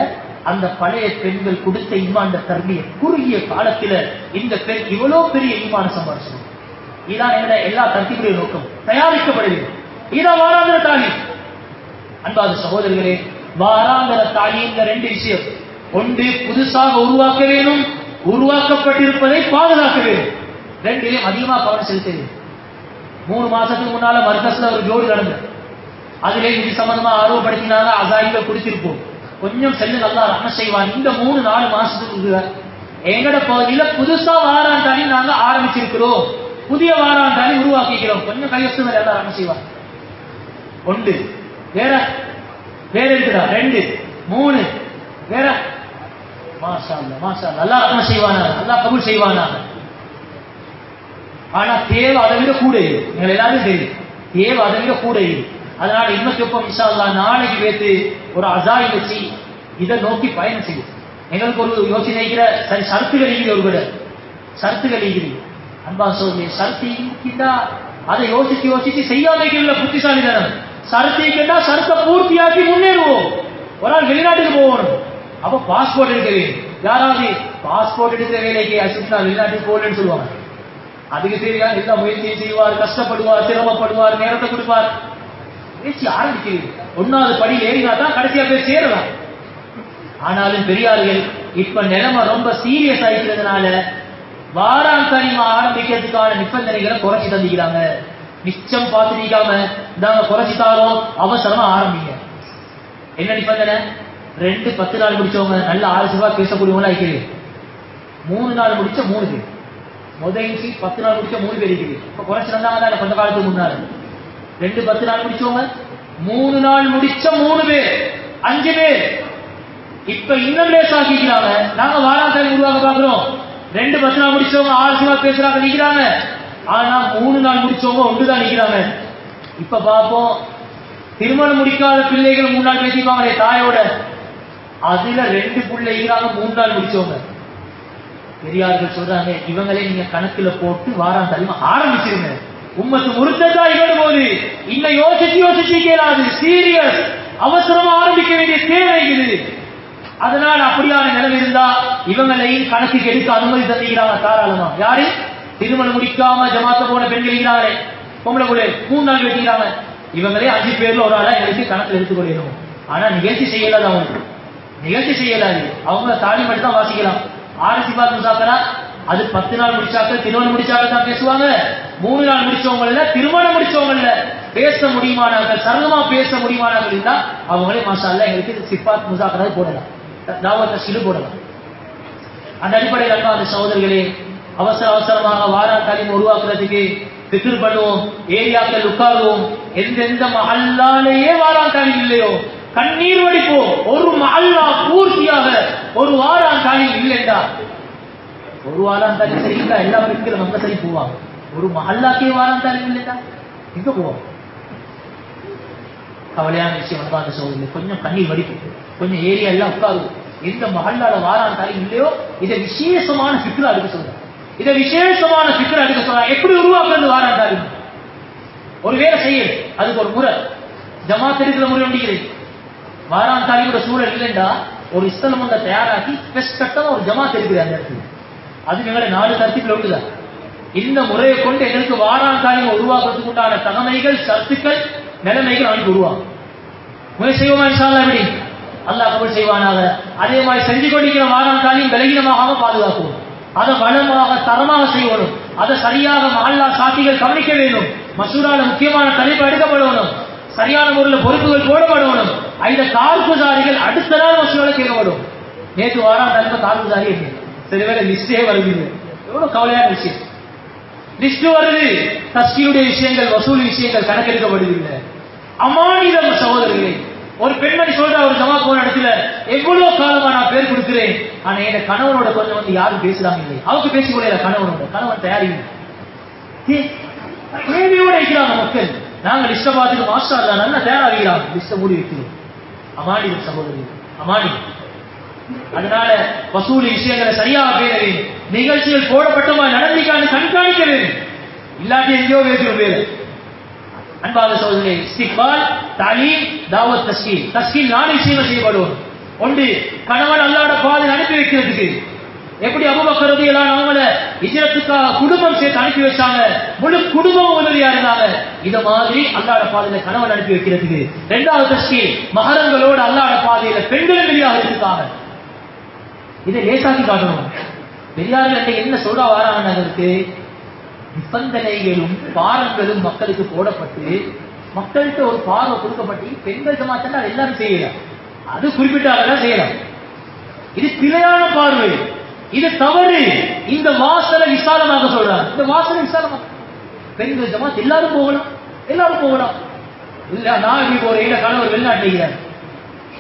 அந்த பழைய பெண்கள் கொடுத்த ஈமான் தர்பிய குறுகிய காலத்துல இந்த பெண் இவ்வளவு பெரிய ஈமான சம்பாதிச்சது. இதான் எங்களை எல்லா தர்த்திபுடைய நோக்கம் தயாரிக்கப்படுகிறது. இதான் வாராந்திர தாலீம். அன்பான சகோதரர்களே, வாராந்திர தாலீம்ல 2 விஷயம். ஒன்று, புதுசாக உருவாக்க வேணும், உருவாக்கப்பட்டிருப்பதை பாதுகாக்க வேண்டும். 2லையும் அதிகமாக கவனம் செலுத்த வேண்டும். 3 மாசத்துக்கு முன்னால மர்கஸ்ல ஒரு ஜோடி நடந்தது. அதிலே இது சம்பந்தமா ஆர்வப்படுத்தினாங்க, அசாயிகள் குடிச்சிருப்போம். கொஞ்சம் செல்லு நல்லா ரஹ்மத் செய்வான். இந்த 3-4 மாசத்துக்கு எங்கட பகுதியில புதுசா வாராண்டாளி நாங்க ஆரம்பிச்சிருக்கிறோம், புதிய வாராண்டாளி உருவாக்கிக்கிறோம், கொஞ்சம் கையொசு எல்லாம் ரஹ்மத் செய்வான். 1 வேற வேற இருக்குதா? 2 3 வேற. மாஷா அல்லாஹ் மாஷா அல்லாஹ், அல்லாஹ் ரஹ்மத் செய்வானா, அல்லாஹ் கபூல் செய்வானா. ஆனா தேவை அதை விட கூட இது, எங்களை எல்லாரும் தெரியும், தேவை அதை விட கூட இது. அதனால இன்னைக்கு எப்போ இன்ஷா அல்லாஹ் நாளைக்கு வேத்து ஒரு அசாய் வச்சு இதை நோக்கி பயணம் செய்யும். எங்களுக்கு ஒரு யோசனை இருக்கிற சரி சருத்துகள் இருக்குது, ஒரு விட சருத்துகள் இருக்குது. அன்பா சொல்லி சருத்தி இருக்கின்றா அதை யோசிச்சு யோசிச்சு செய்யாமைக்குள்ள புத்திசாலிதனம். சருத்திக்கிட்டா சருத்தை பூர்த்தியாக்கி முன்னேறுவோம். ஒரு ஆள் வெளிநாட்டுக்கு போகணும், அப்ப பாஸ்போர்ட் எடுக்க வேண்டும். யாராவது பாஸ்போர்ட் எடுக்கிற வேலைக்கு அசிஸ்டா வெளிநாட்டுக்கு போகலன்னு சொல்லுவாங்க. அதுக்கு தெரியா எல்லா முயற்சியும் செய்வார், கஷ்டப்படுவார், சிரமப்படுவார், நேரத்தை கொடுப்பார். முயற்சி ஆரம்பிக்கிறது 1வது படியில் ஏறினா தான் கடைசியா போய் சேரலாம். ஆனாலும் பெரியார்கள் இப்ப நிலைமை ரொம்ப சீரியஸ் ஆகிக்கிறதுனால வாராந்தரிமா ஆரம்பிக்கிறதுக்கான நிபந்தனைகளை குறைச்சி தந்திக்கிறாங்க. மிச்சம் பார்த்துக்காம நாங்க குறைச்சிட்டாலும் அவசரமா ஆரம்பிங்க. என்ன நிபந்தனை? 2-10 நாள் முடிச்சவங்க நல்ல ஆலோசனை பேசக்கூடியவங்களா இருக்கிறது. 3 நாள் முடிச்ச 3 பேர், முதல் 10 நாள் முடிச்ச 3 பேர் இருக்குது. இப்ப குறைச்சி தந்தாங்க கொஞ்ச காலத்துக்கு முன்னாடி. 2-10 நாள் முடிச்சவங்க, 3 நாள் முடிச்ச 3 பேர், 5 பேர். இப்ப இன்னும் லேஸ் ஆக்கிக்கிறாங்க. நாங்க வாராந்தரி உருவாக்க பாக்குறோம். 2-10 நாள் முடிச்சவங்க ஆலோசனை பேசுறாங்க நிக்கிறாங்க. ஆனா 3 நாள் முடிச்சவங்க ஒன்றுதான் நிக்கிறாங்க. இப்ப பாப்போம், திருமணம் முடிக்காத பிள்ளைகள் 3 நாள் பேசிப்பாங்களே தாயோட, அதுல 2 பிள்ளைங்கிறாங்க 3 நாள் முடிச்சவங்க. பெரியார்கள் சொல்றாங்க, இவங்களே நீங்க கணக்குல போட்டு வாராந்தரிமா ஆரம்பிச்சிருங்க. உம்மத்து முறுத்ததா இவன் போது இன்னும் யோசிச்சு யோசிச்சு கேளாது, சீரியஸ் அவசரமா ஆரம்பிக்க வேண்டிய தேவை இது. அதனால அப்படியான நிலைமை இருந்தா இவங்களையும் கணக்குக்கு எடுக்க அனுமதி தந்துகிறாங்க தாராளமா. யாரு? திருமணம் முடிக்காம ஜமாத்த போன பெண்கள் இருக்கிறாங்களே, பொம்பளை கூட 3 நாள் வெட்டிக்கிறாங்க. இவங்களே 5 பேர்ல ஒரு ஆளா எங்களுக்கு கணக்கில் எடுத்துக்கொள்ளணும். ஆனா நிகழ்ச்சி செய்யலாது, அவங்களுக்கு நிகழ்ச்சி செய்யலாது. அவங்க தாலி மட்டும் தான் வாசிக்கலாம். ஆரசிபாத் முசாக்கரா அது 10 நாள் முடிச்சாக்க திருமணம் முடிச்சாக்க தான் பேசுவாங்க. 3 நாள் முடிச்சவங்கல்ல, திருமணம் முடிச்சவங்கல்ல பேச முடியுமானார்கள், சரளமா பேச முடியுமானார்கள் இருந்தா அவங்களே மாஷா அல்லாஹ் எங்களுக்கு சிப்பாத் முசாக்கரா போடலாம், தாவத் சிறு போடலாம். அந்த அடிப்படையில் அன்பான சகோதரர்களே, அவசரமாக வாராந்தாலிம் உருவாக்குறதுக்கு திக்ர் பண்ணுவோம், ஏரியாக்கள் உட்காருவோம். எந்தெந்த மஹல்லாலேயே வாராந்தாலிம் இல்லையோ கண்ணீர் வடிப்போம். ஒரு மஹல்லா பூர்த்தியாக ஒரு வாராந்தாலிம் இல்லைண்டா, ஒரு வாராந்தாலிம் சரிங்களா எல்லாரும் இருக்கிற நம்ம சரி போவாங்க. ஒரு மஹல்லாக்கே வாராந்தாலிம் இல்லைண்டா எங்க போவோம்? கவலையான விஷயம். அன்பான சகோதரர்களே, கொஞ்சம் கண்ணீர் வடிப்போம், கொஞ்சம் ஏரியா எல்லாம் உட்காருவோம். எந்த மஹல்லால வாராந்தாலிம் இல்லையோ இதை விசேஷமான ஃபிக்ரா எடுக்க சொல்றேன், இதை விசேஷமான ஃபிக்ரா எடுக்க சொல்றாங்க. எப்படி உருவாக்குறது வாராந்தாலிம்? ஒரு வேலை செய்ய அதுக்கு ஒரு முறை, ஜமாத் இருக்கிற முறை ஒன்றுகிறது. வாராந்தாலியோட சூழல் இல்லைண்டா ஒரு இஸ்லாம் ஒன்றை தயாராக்கி பெஸ்ட் கட்டமா ஒரு ஜமாத் இருக்குது அந்த இடத்துல. அது எங்களை 4 கருத்துக்கள் ஒன்றுதான். இந்த முறையை கொண்டு எங்களுக்கு வாராந்தாலிம் உருவாக்குறதுக்கு உண்டான தகமைகள், சத்துக்கள், நிலைமைகள் அனுப்பி உருவாகும். முயற்சி செய்வோமா இன்ஷா அல்லாஹ்? எப்படி அல்லாஹ் கபூல் செய்வானாக. அதே மாதிரி செஞ்சு கொண்டிருக்கிற வாராந்தாலிம் பலகீனமாக பாதுகாக்குவோம், அதை வளமாக தரமாக செய்யணும், அதை சரியாக மஹல்லா சாட்சிகள் கவனிக்க வேண்டும், மசூரால முக்கியமான தலைப்பு எடுக்கப்படணும், சரியான முறையில் பொறுப்புகள் போடப்படணும். இந்த கார்குசாரிகள் அடுத்த நாள் மசூரால கேட்கப்படும். நேற்று வாராந்தாலிம் கார்குசாரி என்ன சரிவேளை லிஸ்டே வருது. எவ்வளவு கவலையான விஷயம். லிஸ்ட் வருது, தஸ்கீருடைய விஷயங்கள், வசூல் விஷயங்கள் கணக்கெடுக்கப்படுவதில்லை. அமானிதம் சகோதரர்களே. ஒரு பெண்மணி சொல்ற ஒரு ஜமா போன இடத்துல எவ்வளவு காலமா நான் பேர் கொடுக்கிறேன், ஆனா என் கணவனோட கொஞ்சம் வந்து யாரும் பேசுறாங்க இல்லை, அவருக்கு பேசிக்கொள்ள கணவன் தயாரிங்க தேவையோட இருக்கிறாங்க மக்கள். நாங்க லிஸ்ட பார்த்துட்டு மாஸ்டர் அல்ல நல்லா தயாராகிறாங்க, லிஸ்ட மூடி வைக்கிறோம். அமானிதம் சகோதரர்களே, அமானிதம். அதனால வசூலி விஷயங்களை சரியாக பேர வேண்டும், நிகழ்ச்சிகள் போடப்பட்டமா நடந்திக்கான்னு கண்காணிக்க வேண்டும். இல்லாட்டி எங்கேயோ பேசுறோம் பேரு. அன்பான சகோதரர்களே, இஸ்திக்பால், தாலீம், தாவத், தஸ்கீல். தஸ்கீல் 4 விஷயங்கள் செய்யப்படும். ஒன்று, கணவன் அல்லாஹ்வோட பாதையில் அனுப்பி வைக்கிறதுக்கு. எப்படி அபூபக்கர் ரலியல்லாஹு அன்ஹு அவங்கள ஹிஜ்ரத்துக்காக குடும்பம் சேர்த்து அனுப்பி வச்சாங்க, முழு குடும்பம் உதவியா இருந்தாங்க. இத மாதிரி அல்லாஹ்வோட பாதையில கணவன் அனுப்பி வைக்கிறதுக்கு. 2வது தஸ்கீல், மஹரங்களோட அல்லாஹ்வோட பாதையில பெண்கள் வெளியாக இருக்காங்க. இதை லேசாக்கி காட்டணும். பெரியார்கள் என்ன சொல்ற வாராங்க, நிபந்தனைகளும் பாரங்களும் மக்களுக்கு போடப்பட்டு மக்கள்கிட்ட ஒரு பார்வை கொடுக்கப்பட்டு பெண்கள் ஜமாத்தா எல்லாரும் செய்யலாம். அது குறிப்பிட்ட ஆளுதான் செய்யலாம். இது பிழையான பார்வை, இது தவறு. இந்த வாசலை விசாலமாக சொல்றாங்க. இந்த வாசலை விசாலமாக பெண்கள் ஜமாத் எல்லாரும் போகலாம், எல்லாரும் போகலாம். இல்ல நான் இப்படி போறேன், கணவர் வெளிநாட்டில் இருக்கிறார்,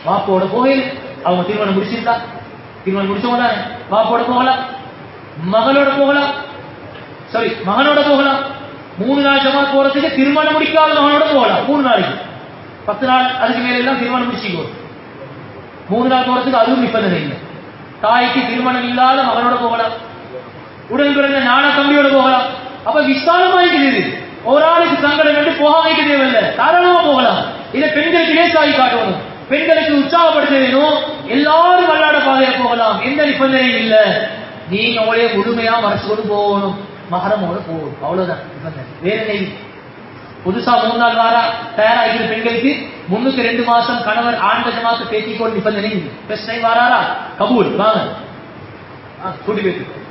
வாப்போட போகையில் அவங்க திருமணம் முடிச்சிருந்தா, திருமணம் முடிச்சவங்க வாப்போட போகலாம், மகளோட போகலாம், சாரி மகனோட போகலாம். 3 நாள் ஜமாத் போறதுக்கு திருமணம் முடிக்காத மகனோட போகலாம். 3 நாளைக்கு 10 நாள் அதுக்கு மேல எல்லாம் திருமணம் முடிச்சுக்கோ. 3 நாள் போறதுக்கு அதுவும் நிபந்தனை இல்லை. தாய்க்கு திருமணம் இல்லாத மகனோட போகலாம், உடன் பிறந்த நான தம்பியோட போகலாம். அப்ப விசாலமாயிக்கிறது. ஒரு ஆளுக்கு சங்கடம் என்று போக வைக்க தேவையில்லை, தாராளமா போகலாம். இதை பெண்களுக்கு லேசாகி காட்டணும், பெண்களுக்கு உற்சாகப்படுத்த வேணும். எல்லாரும் வல்லாட பாதையில போகலாம், எந்த நிபந்தனையும் இல்லை. நீங்க அவளே முழுமையா மறைச்சு கொண்டு போகணும், மகரமோட போகணும், அவ்வளவுதான் நிபந்தனை, வேற இல்லை. புதுசா 3 நாள் வாரா தயாராகிற பெண்களுக்கு 302 மாசம் கணவர் ஆண்ட ஜமாத்தை பேசிக்கொண்டு நிபந்தனை பிரச்சனை வாராரா கபூல் வாங்க கூட்டி போயிட்டு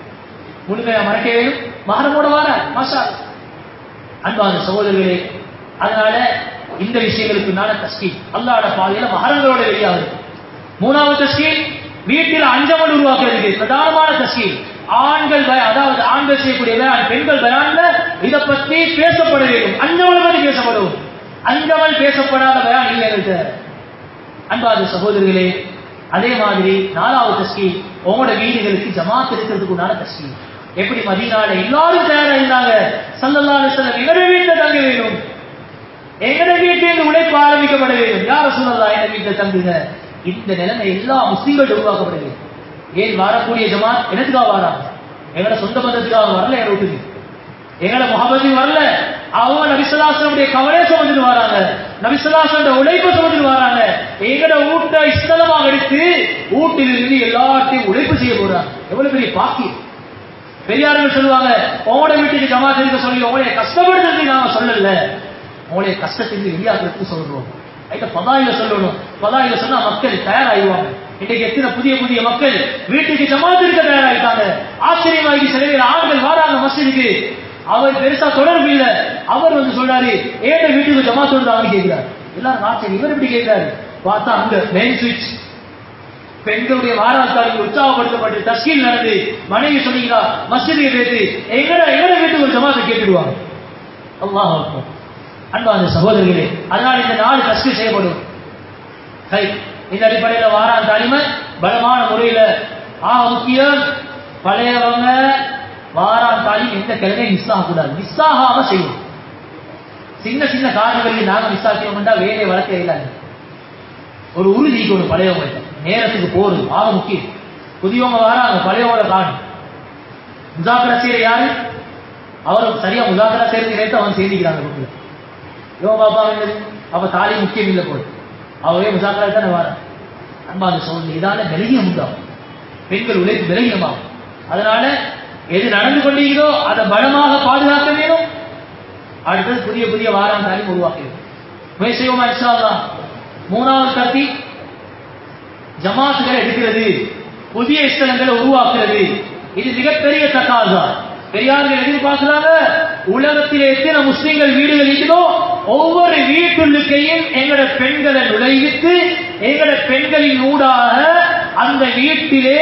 முழுமையா மறைக்க வேணும், மகரமோட வார மாஷா. அன்பான சகோதரர்களே, அதனால இந்த விஷயங்களுக்கு நான தஸ்கீல் அல்லாஹ்வுடைய பாதையில மகரங்களோட வெளியாகுது. 3வது தஸ்கீல் வீட்டில் அஞ்சமல் உருவாக்குறதுக்கு பிரதானமான தஸ்கீல். ஆண்கள் அதாவது ஆண்கள் செய்யக்கூடிய பெண்கள் பயான்ல இதை பற்றி பேசப்பட வேண்டும், அஞ்சமல் பற்றி பேசப்படும். அஞ்சமல் பேசப்படாத பயான் இல்லை. அன்பான சகோதரர்களே, அதே மாதிரி 4வது தஸ்கீல் உங்களோட வீடுகளுக்கு ஜமாத் இருக்கிறதுக்கு உண்டான தஸ்கீல். எப்படி மதீனால எல்லாரும் தயாரா இருந்தாங்க, ஸல்லல்லாஹு அலைஹி வஸல்லம் எங்கட வீட்டில் தங்க வேணும், எங்கட வீட்டில் உழைப்பு ஆரம்பிக்கப்பட வேண்டும். யா ரசூலல்லாஹ் எங்க வீட்டில் தங்குங்க. இந்த நிலைமை எல்லா முஸ்லிம்கள் உருவாக்கப்பட வேண்டும். ஏன் வரக்கூடிய ஜமாத் எனத்துக்காக வராங்க, எங்கட சொந்த பந்தத்துக்காக வரல, எங்க வீட்டுக்கு எங்கட முஹப்பத்துக்கு வரல. அவங்க நபி ஸல்லல்லாஹு அலைஹி வஸல்லம் கவலையை சுமந்துட்டு வராங்க, நபி ஸல்லல்லாஹு அலைஹி வஸல்லம் உழைப்பை சுமந்துட்டு வராங்க. எங்கட வீட்டை இஸ்தலமாக எடுத்து வீட்டில் இருந்து எல்லாத்தையும் உழைப்பு செய்ய போறாங்க. எவ்வளவு பெரிய பாக்கியம். பெரியார்கள் சொல்லுவாங்க, உங்களோட வீட்டுக்கு ஜமாத் இருக்க சொல்லி உங்களைய கஷ்டப்படுறதுக்கு நாங்க சொல்லல, உங்களைய கஷ்டத்திற்கு வெளியாகிறதுக்கு சொல்றோம். அதுக்கு பதாயில சொல்லணும். பதாயில சொன்னா மக்கள் தயாராகிடுவாங்க. இன்னைக்கு எத்தனை புதிய புதிய மக்கள் வீட்டுக்கு ஜமாத் இருக்க தயாராகிட்டாங்க. ஆச்சரியமாகி சில பேர் ஆண்கள் வாராங்க மஸ்ஜிதுக்கு, அவர் பெருசா தொடர்பு இல்லை, அவர் வந்து சொல்றாரு ஏன் வீட்டுக்கு ஜமாத் சொல்றாங்க கேட்கிறார். எல்லாரும் ஆச்சரியம், இவர் எப்படி கேட்கிறாரு பார்த்தா அங்க மெயின் சுவிட்ச் பெண்களுடைய வாராத்தாருக்கு உற்சாகப்படுத்தப்பட்டு தஸ்கீல் நடந்து மனைவி சொன்னீங்களா மஸ்ஜிதுக்கு பேசி எங்கட வீட்டுக்கு ஒரு ஜமாத்தை கேட்டுடுவாங்க. அல்லாஹ் அக்பர். அன்பான சகோதரர்களே, அதனால் இந்த 4 தஸ்கீல் செய்யப்படும். சரி, இந்த அடிப்படையில் வாரான் தாலிமை பலமான முறையில முக்கியம். பழையவங்க வாரான் தாலிம் எந்த கிழமை மிஸ் ஆகக்கூடாது, மிஸ் ஆகாம செய்யும். சின்ன சின்ன காரணங்களில் நாங்க மிஸ் ஆக்கியோம்னா வேலையை வளர்க்க இயலாது. ஒரு உறுதிக்கு ஒரு பழையவங்க நேரத்துக்கு போறது ஆக முக்கியம். புதியவங்க வராங்க, பழையவங்கள காணும். முசாக்கரா செய்யற யாரு, அவர் சரியா முசாக்கரா செய்யறது நேரத்தை அவன் சேர்ந்துக்கிறாங்க. இவன் பாப்பா அப்ப தாலி முக்கியம் இல்லை போது அவரே முசாக்கரா தானே வர. அன்பான சோழன் இதால விலகியம் உண்டாகும், பெண்கள் உழைப்பு விலகியமாகும். அதனால எது நடந்து கொண்டீங்களோ அதை பலமாக பாதுகாக்க வேணும். அடுத்தது புதிய புதிய வாரான் தாலி உருவாக்குகிறது. முயற்சி செய்வோமா இன்ஷா அல்லாஹ். 3வது கருத்தி ஜமாத்துகளை எடுக்கிறது, புதிய ஸ்தலங்களை உருவாக்குறது. இது மிகப்பெரிய தக்காசா. பெரியார்கள் எதிர்பார்க்கிறாங்க, உலகத்திலே எத்தனை முஸ்லிம்கள் வீடுகள் இருக்குதோ ஒவ்வொரு வீட்டுள்ளுக்கையும் எங்கட பெண்களை நுழைவித்து எங்கட பெண்களின் ஊடாக அந்த வீட்டிலே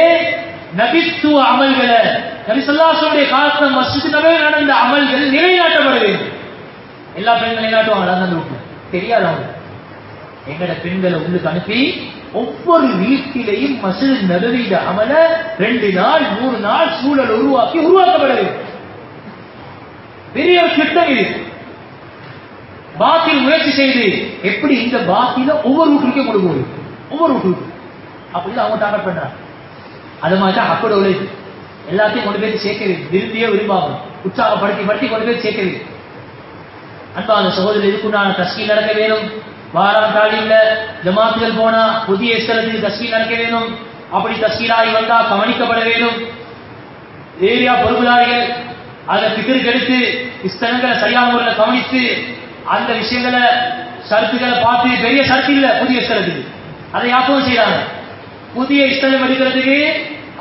நபித்துவ அமல்களை, நபி ஸல்லல்லாஹு அலைஹி வஸல்லம் காலத்துல மஸ்ஜித் நபவியில் நடந்த அமல்கள் நிலைநாட்டப்பட வேண்டும். எல்லா பெண்களும் நிலைநாட்டுவாங்க, அந்த வீட்டுல தெரியாது. அவங்க எங்கட பெண்களை உள்ளுக்கு அனுப்பி ஒவ்வொரு வீட்டிலையும் மஸ்ஜித் நபவியில அமல 2 நாள் 3 நாள் சூழல் உருவாக்கப்பட வேண்டும். பெரிய ஒரு திட்டம் இது. பாக்கில் முயற்சி செய்து எப்படி இந்த பாக்கில ஒவ்வொரு வீட்டுக்கே கொண்டு போகுது, ஒவ்வொரு வீட்டுக்கு அப்படிதான் அவங்க டார்கெட் பண்றாங்க. அது மாதிரி தான் அப்படி உழைப்பு எல்லாத்தையும் கொண்டு போய் சேர்க்கிறது, விரும்பியோ விரும்பாம உற்சாகப்படுத்தி கொண்டு போய் சேர்க்கிறது. அன்பான சகோதரர், இதுக்குண்டான தஸ்கீல் நடக்க வேணும். வாரம் தாலியில ஜமாத்துகள் போனா புதிய ஸ்தலத்துக்கு தஸ்கீல் நடக்க வேணும். அப்படி தஸ்கீலாகி வந்தா கவனிக்கப்பட வேணும். ஏரியா பொறுப்புதாரிகள் அதை பிக்கருக்கு எடுத்து ஸ்தலங்களை சரியான முறையில் கவனித்து அந்த விஷயங்களை சருத்துக்களை பார்த்து, பெரிய சருத்து இல்ல புதிய ஸ்தலத்துக்கு அதை யாப்பவும் செய்யறாங்க. புதிய ஸ்தலம் எடுக்கிறதுக்கு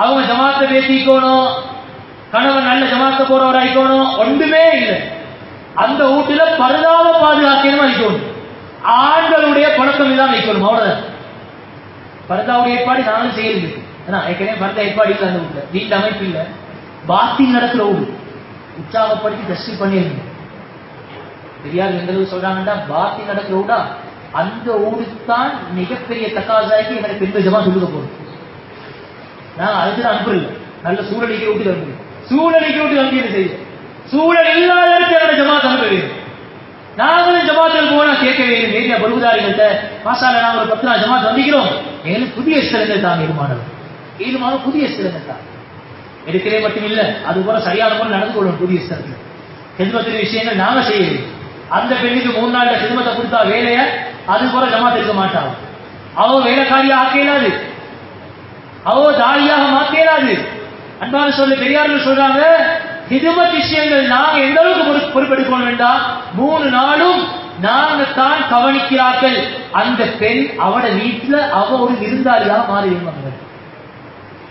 அவங்க ஜமாத்தை பேசிக்கணும், கணவன் நல்ல ஜமாத்த போறவராய்க்கணும், ஒன்றுமே இல்லை. அந்த வீட்டுல பரதாம பாதுகாக்கணும் வைக்கணும். ஆண்களுடைய பழக்கம் இதான் வைக்கணும், அவ்வளவுதான். பரதாவுடைய ஏற்பாடு நானும் செய்யறது. ஏன்னா ஏற்கனவே பரதா ஏற்பாடு இல்லை, அந்த வீட்டுல வீட்டு அமைப்பு இல்லை, பாத்தில் நடக்கிற ஊடு உற்சாகப்படுத்தி டெஸ்ட் பண்ணிருந்தேன். பெரியார் எந்த அளவு சொல்றாங்கன்னா, பாத்தில் நடக்கிற ஊடா அந்த ஊடுதான் மிகப்பெரிய தக்காசாய்க்கு எனக்கு பெண்கள் ஜமா சொல்லுக்க போறோம். நான் அதுக்கு அனுப்புறேன், நல்ல சூழலிக்க விட்டு அனுப்புறேன், சூழலிக்க விட்டு அனுப்பி செய்ய சூழல் இல்லாத இடத்துல ஜமாத் அனுப்ப வேண்டும். நாங்களும் ஜமாத்துக்கு போனா கேட்க வேண்டும் ஏரியா பொறுப்புதாரிகள்கிட்ட, மாசால நாங்கள் ஒரு 10 நாள் ஜமாத் வந்திக்கிறோம், எங்களுக்கு புதிய ஸ்திரங்கள் தாங்க ஈடுமான புதிய ஸ்திரங்கள் தான் எடுக்கிறே மட்டும் இல்லை, அது போல சரியான முறை நடந்து கொள்ளணும். புதிய ஸ்திரத்தில் ஹிதமத்தின் விஷயங்கள் நாங்க செய்ய வேண்டும். அந்த பெண்ணுக்கு 3 நாள் ஹிதமத்தை கொடுத்தா வேலைய அது போல ஜமாத் இருக்க மாட்டாங்க. அவ வேலைக்காரியா ஆக்க இயலாது, அவ தாயாக மாற்ற இயலாது. அன்பான சொல்ல பெரியார்கள் சொல்றாங்க, ஹிதமத் விஷயங்கள் நாங்க எந்த அளவுக்கு பொறுப்பெடுக்கணும் வேண்டாம், 3 நாளும் நாங்க தான் கவனிக்கிறார்கள். அந்த பெண் அவட வீட்டுல அவ ஒரு விருந்தாளியாக மாறி வருவாங்க.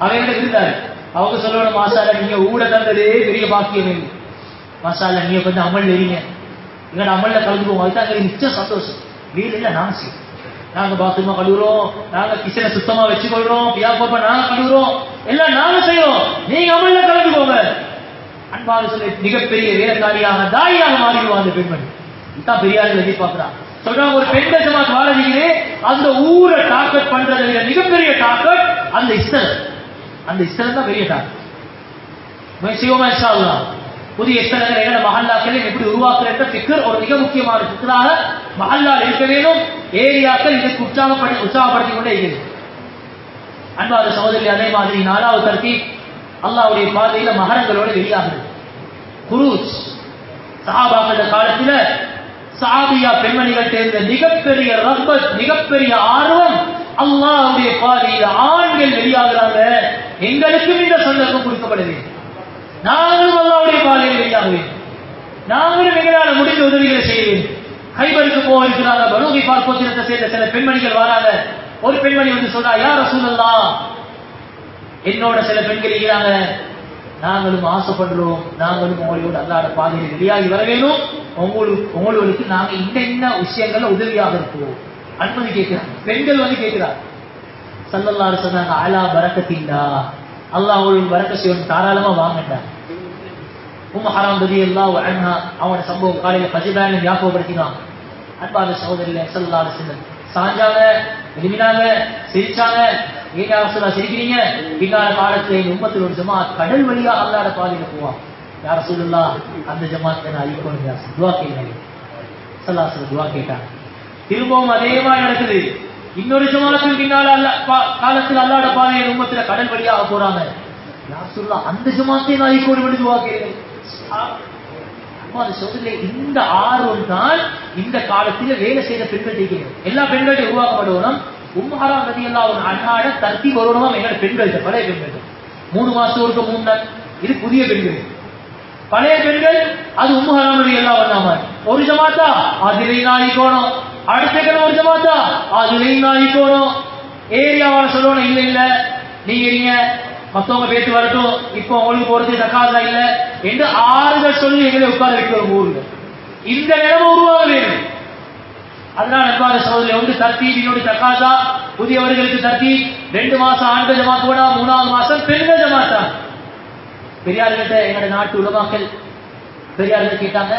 அவங்க விருந்தாளி அவங்க சொல்லணும், மாசால நீங்க ஊட தந்ததே பெரிய பாக்கியம், மாசால நீங்க கொஞ்சம் அமல் வரீங்க, எங்கட அமல்ல கலந்துக்குவோம், அதுதான் மிச்சம் சந்தோஷம். வீடு இல்ல நாங்க செய்வோம், நாங்க பாத்ரூமா கழுவுறோம், நாங்க கிச்சனை சுத்தமா வச்சுக்கொள்றோம், வியாபாரமா நாங்க கழுவுறோம், எல்லாம் நாங்க செய்வோம், நீங்க அமல்ல கலந்துக்கோங்க. அன்பாக சொல்லி மிகப்பெரிய வேலைக்காரியாக தாயாக மாறிடுவாங்க அந்த பெண்மணி. இதுதான் பெரியார்கள் எதிர்பார்க்கிறான். சொல்றாங்க, ஒரு பெண்கள் ஜமாத் வாழறீங்களே, அந்த ஊரை டார்கெட் பண்றதை விட மிகப்பெரிய டார்கெட் அந்த இஸ்லாம். அந்த இஸ்லாம் தான் பெரிய டார்கெட். சிவமா இன்ஷா அல்லாஹ் புதிய இஸ்லாங்களை எங்கட மஹல்லாக்களை எப்படி உருவாக்குற ஃபிக்ர் ஒரு மிக முக்கியமான ஃபிக்ராக மஹல்லால் இருக்க வேண்டும். ஏரியாக்கள் இதற்கு உற்சாகப்படுத்திக் கொண்டே இருக்கிறது. அன்பாத சகோதரி, அதே மாதிரி 4வது தர்தீப் அல்லாஹ்வுடைய பாதையில மகரங்களோட வெளியாகுது. குரூஜ் சஹாபாக்கள் காலத்துல சஹாபியா பெண்மணிகள் தேர்ந்த மிகப்பெரிய ரஹ்பத், மிகப்பெரிய ஆர்வம், அல்லாஹ்வுடைய பாதையில ஆண்கள் வெளியாகிறாங்க, எங்களுக்கும் இந்த சந்தர்ப்பம் கொடுக்கப்படவே, நாங்களும் அல்லாஹ்வுடைய பாதையில் வெளியாக வேண்டும், நாங்களும் எங்களால் முடிந்த உதவிகளை செய்ய வேண்டும். கைபருக்கு போக இருக்கிறாங்க, பனூ கிஃபார் கோத்திரத்தை சேர்ந்த சில பெண்மணிகள் வராங்க. ஒரு பெண்மணி வந்து சொல்றா, யா ரசூலல்லாஹ், என்னோட சில பெண்கள் இருக்கிறாங்க, நாங்களும் ஆசைப்படுறோம், நாங்களும் உங்களோட அல்லாஹ்வுடைய பாதையில் வெளியாகி வர வேணும், உங்களுக்கு நாங்க இந்த விஷயங்கள்ல உதவியாக இருக்கிறோம், அனுமதி கேட்கிறாங்க. பெண்கள் வந்து கேட்கிறார். ஸல்லல்லாஹு அலைஹி வஸல்லம் அலா பரக்கத்தில்லா, அல்லாஹ் உங்களுக்கு பரக்கத் செய்யணும், தாராளமா வாங்கட்டார். ஹராம் ரலியல்லாஹு அன்ஹா அவனோட சம்பவம் காலையில ஃபஜ்ரான ஞாபகப்படுத்தினான். அன்பான சகோதரிகளே, ஸல்லல்லாஹு அலைஹி வஸல்லம் சாஞ்சாங்க, எழுமினாங்க, சிரிச்சாங்க. ஏன் யா ரசூலல்லாஹ் சிரிக்கிறீங்க? பின்னால காலத்துல எங்க உம்மத்தில் ஒரு ஜமாத் கடல் வழியா அல்லாஹ்வுடைய பாதையில போவான். யா ரசூலுல்லாஹ், அந்த ஜமாத் நான் அழிக்கணும், யா துஆ கேளுங்க. ஸல்லல்லாஹு அலைஹி வஸல்லம் துஆ கேட்டாங்க. திரும்பவும் அதே மாதிரி நடக்குது. இன்னொரு ஜமாத்துக்கு பின்னால காலத்தில் அல்லாஹ்வுடைய பாதையில உம்மத்துல கடல் வழியாக போறாங்க. யா ரசூலுல்லாஹ், அந்த ஜமாத்தை நான் அழிக்கணும் என்று துஆ கேளுங்க. இந்த ஆர்வம் தான் இந்த காலத்தில் வேலை செய்த பெண்கள் இருக்கிறது. எல்லா பெண்கள்ட்ட உருவாக்கப்படுவோம். ஹராம் ரலியல்லாஹு அன்ஹாட தர்த்தீப் வருவனும் எங்களோட பெண்கள், பழைய பெண்கள் 3 மாசம் ஒருக்க 3 நாள், இது புதிய பெண்கள். பழைய பெண்கள் அது ஹராம் ரலியல்லாஹு அன்ஹா ஒரு ஜமாத்தா அதுலயும் நாயிக்கோணும், அடுத்த ஒரு ஜமாத்தா அதுலயும் நாயிக்கோணும். ஏரியாவால சொல்லணும், இல்ல இல்ல நீங்க இருங்க, மத்தவங்க பேச்சு வரட்டும், இப்போ உங்களுக்கு போறது தக்காசா இல்ல என்று ஆறுதல் சொல்லி எங்களை உட்கார வைக்கிறோம் ஊர்ல. இந்த நிலைமை உருவாக வேண்டும். அதனால அன்பான சகோதரர்களே, ஒன்று தர்தீப், இன்னொரு தக்காசா. புதியவர்களுக்கு தர்தீப் 2 மாசம் ஆண்கள் ஜமாத் கூட, 3வது மாசம் பெண்கள் ஜமாத்தா. பெரியார்கிட்ட எங்களோட நாட்டு உலமாக்கள் பெரியார்கள் கேட்டாங்க,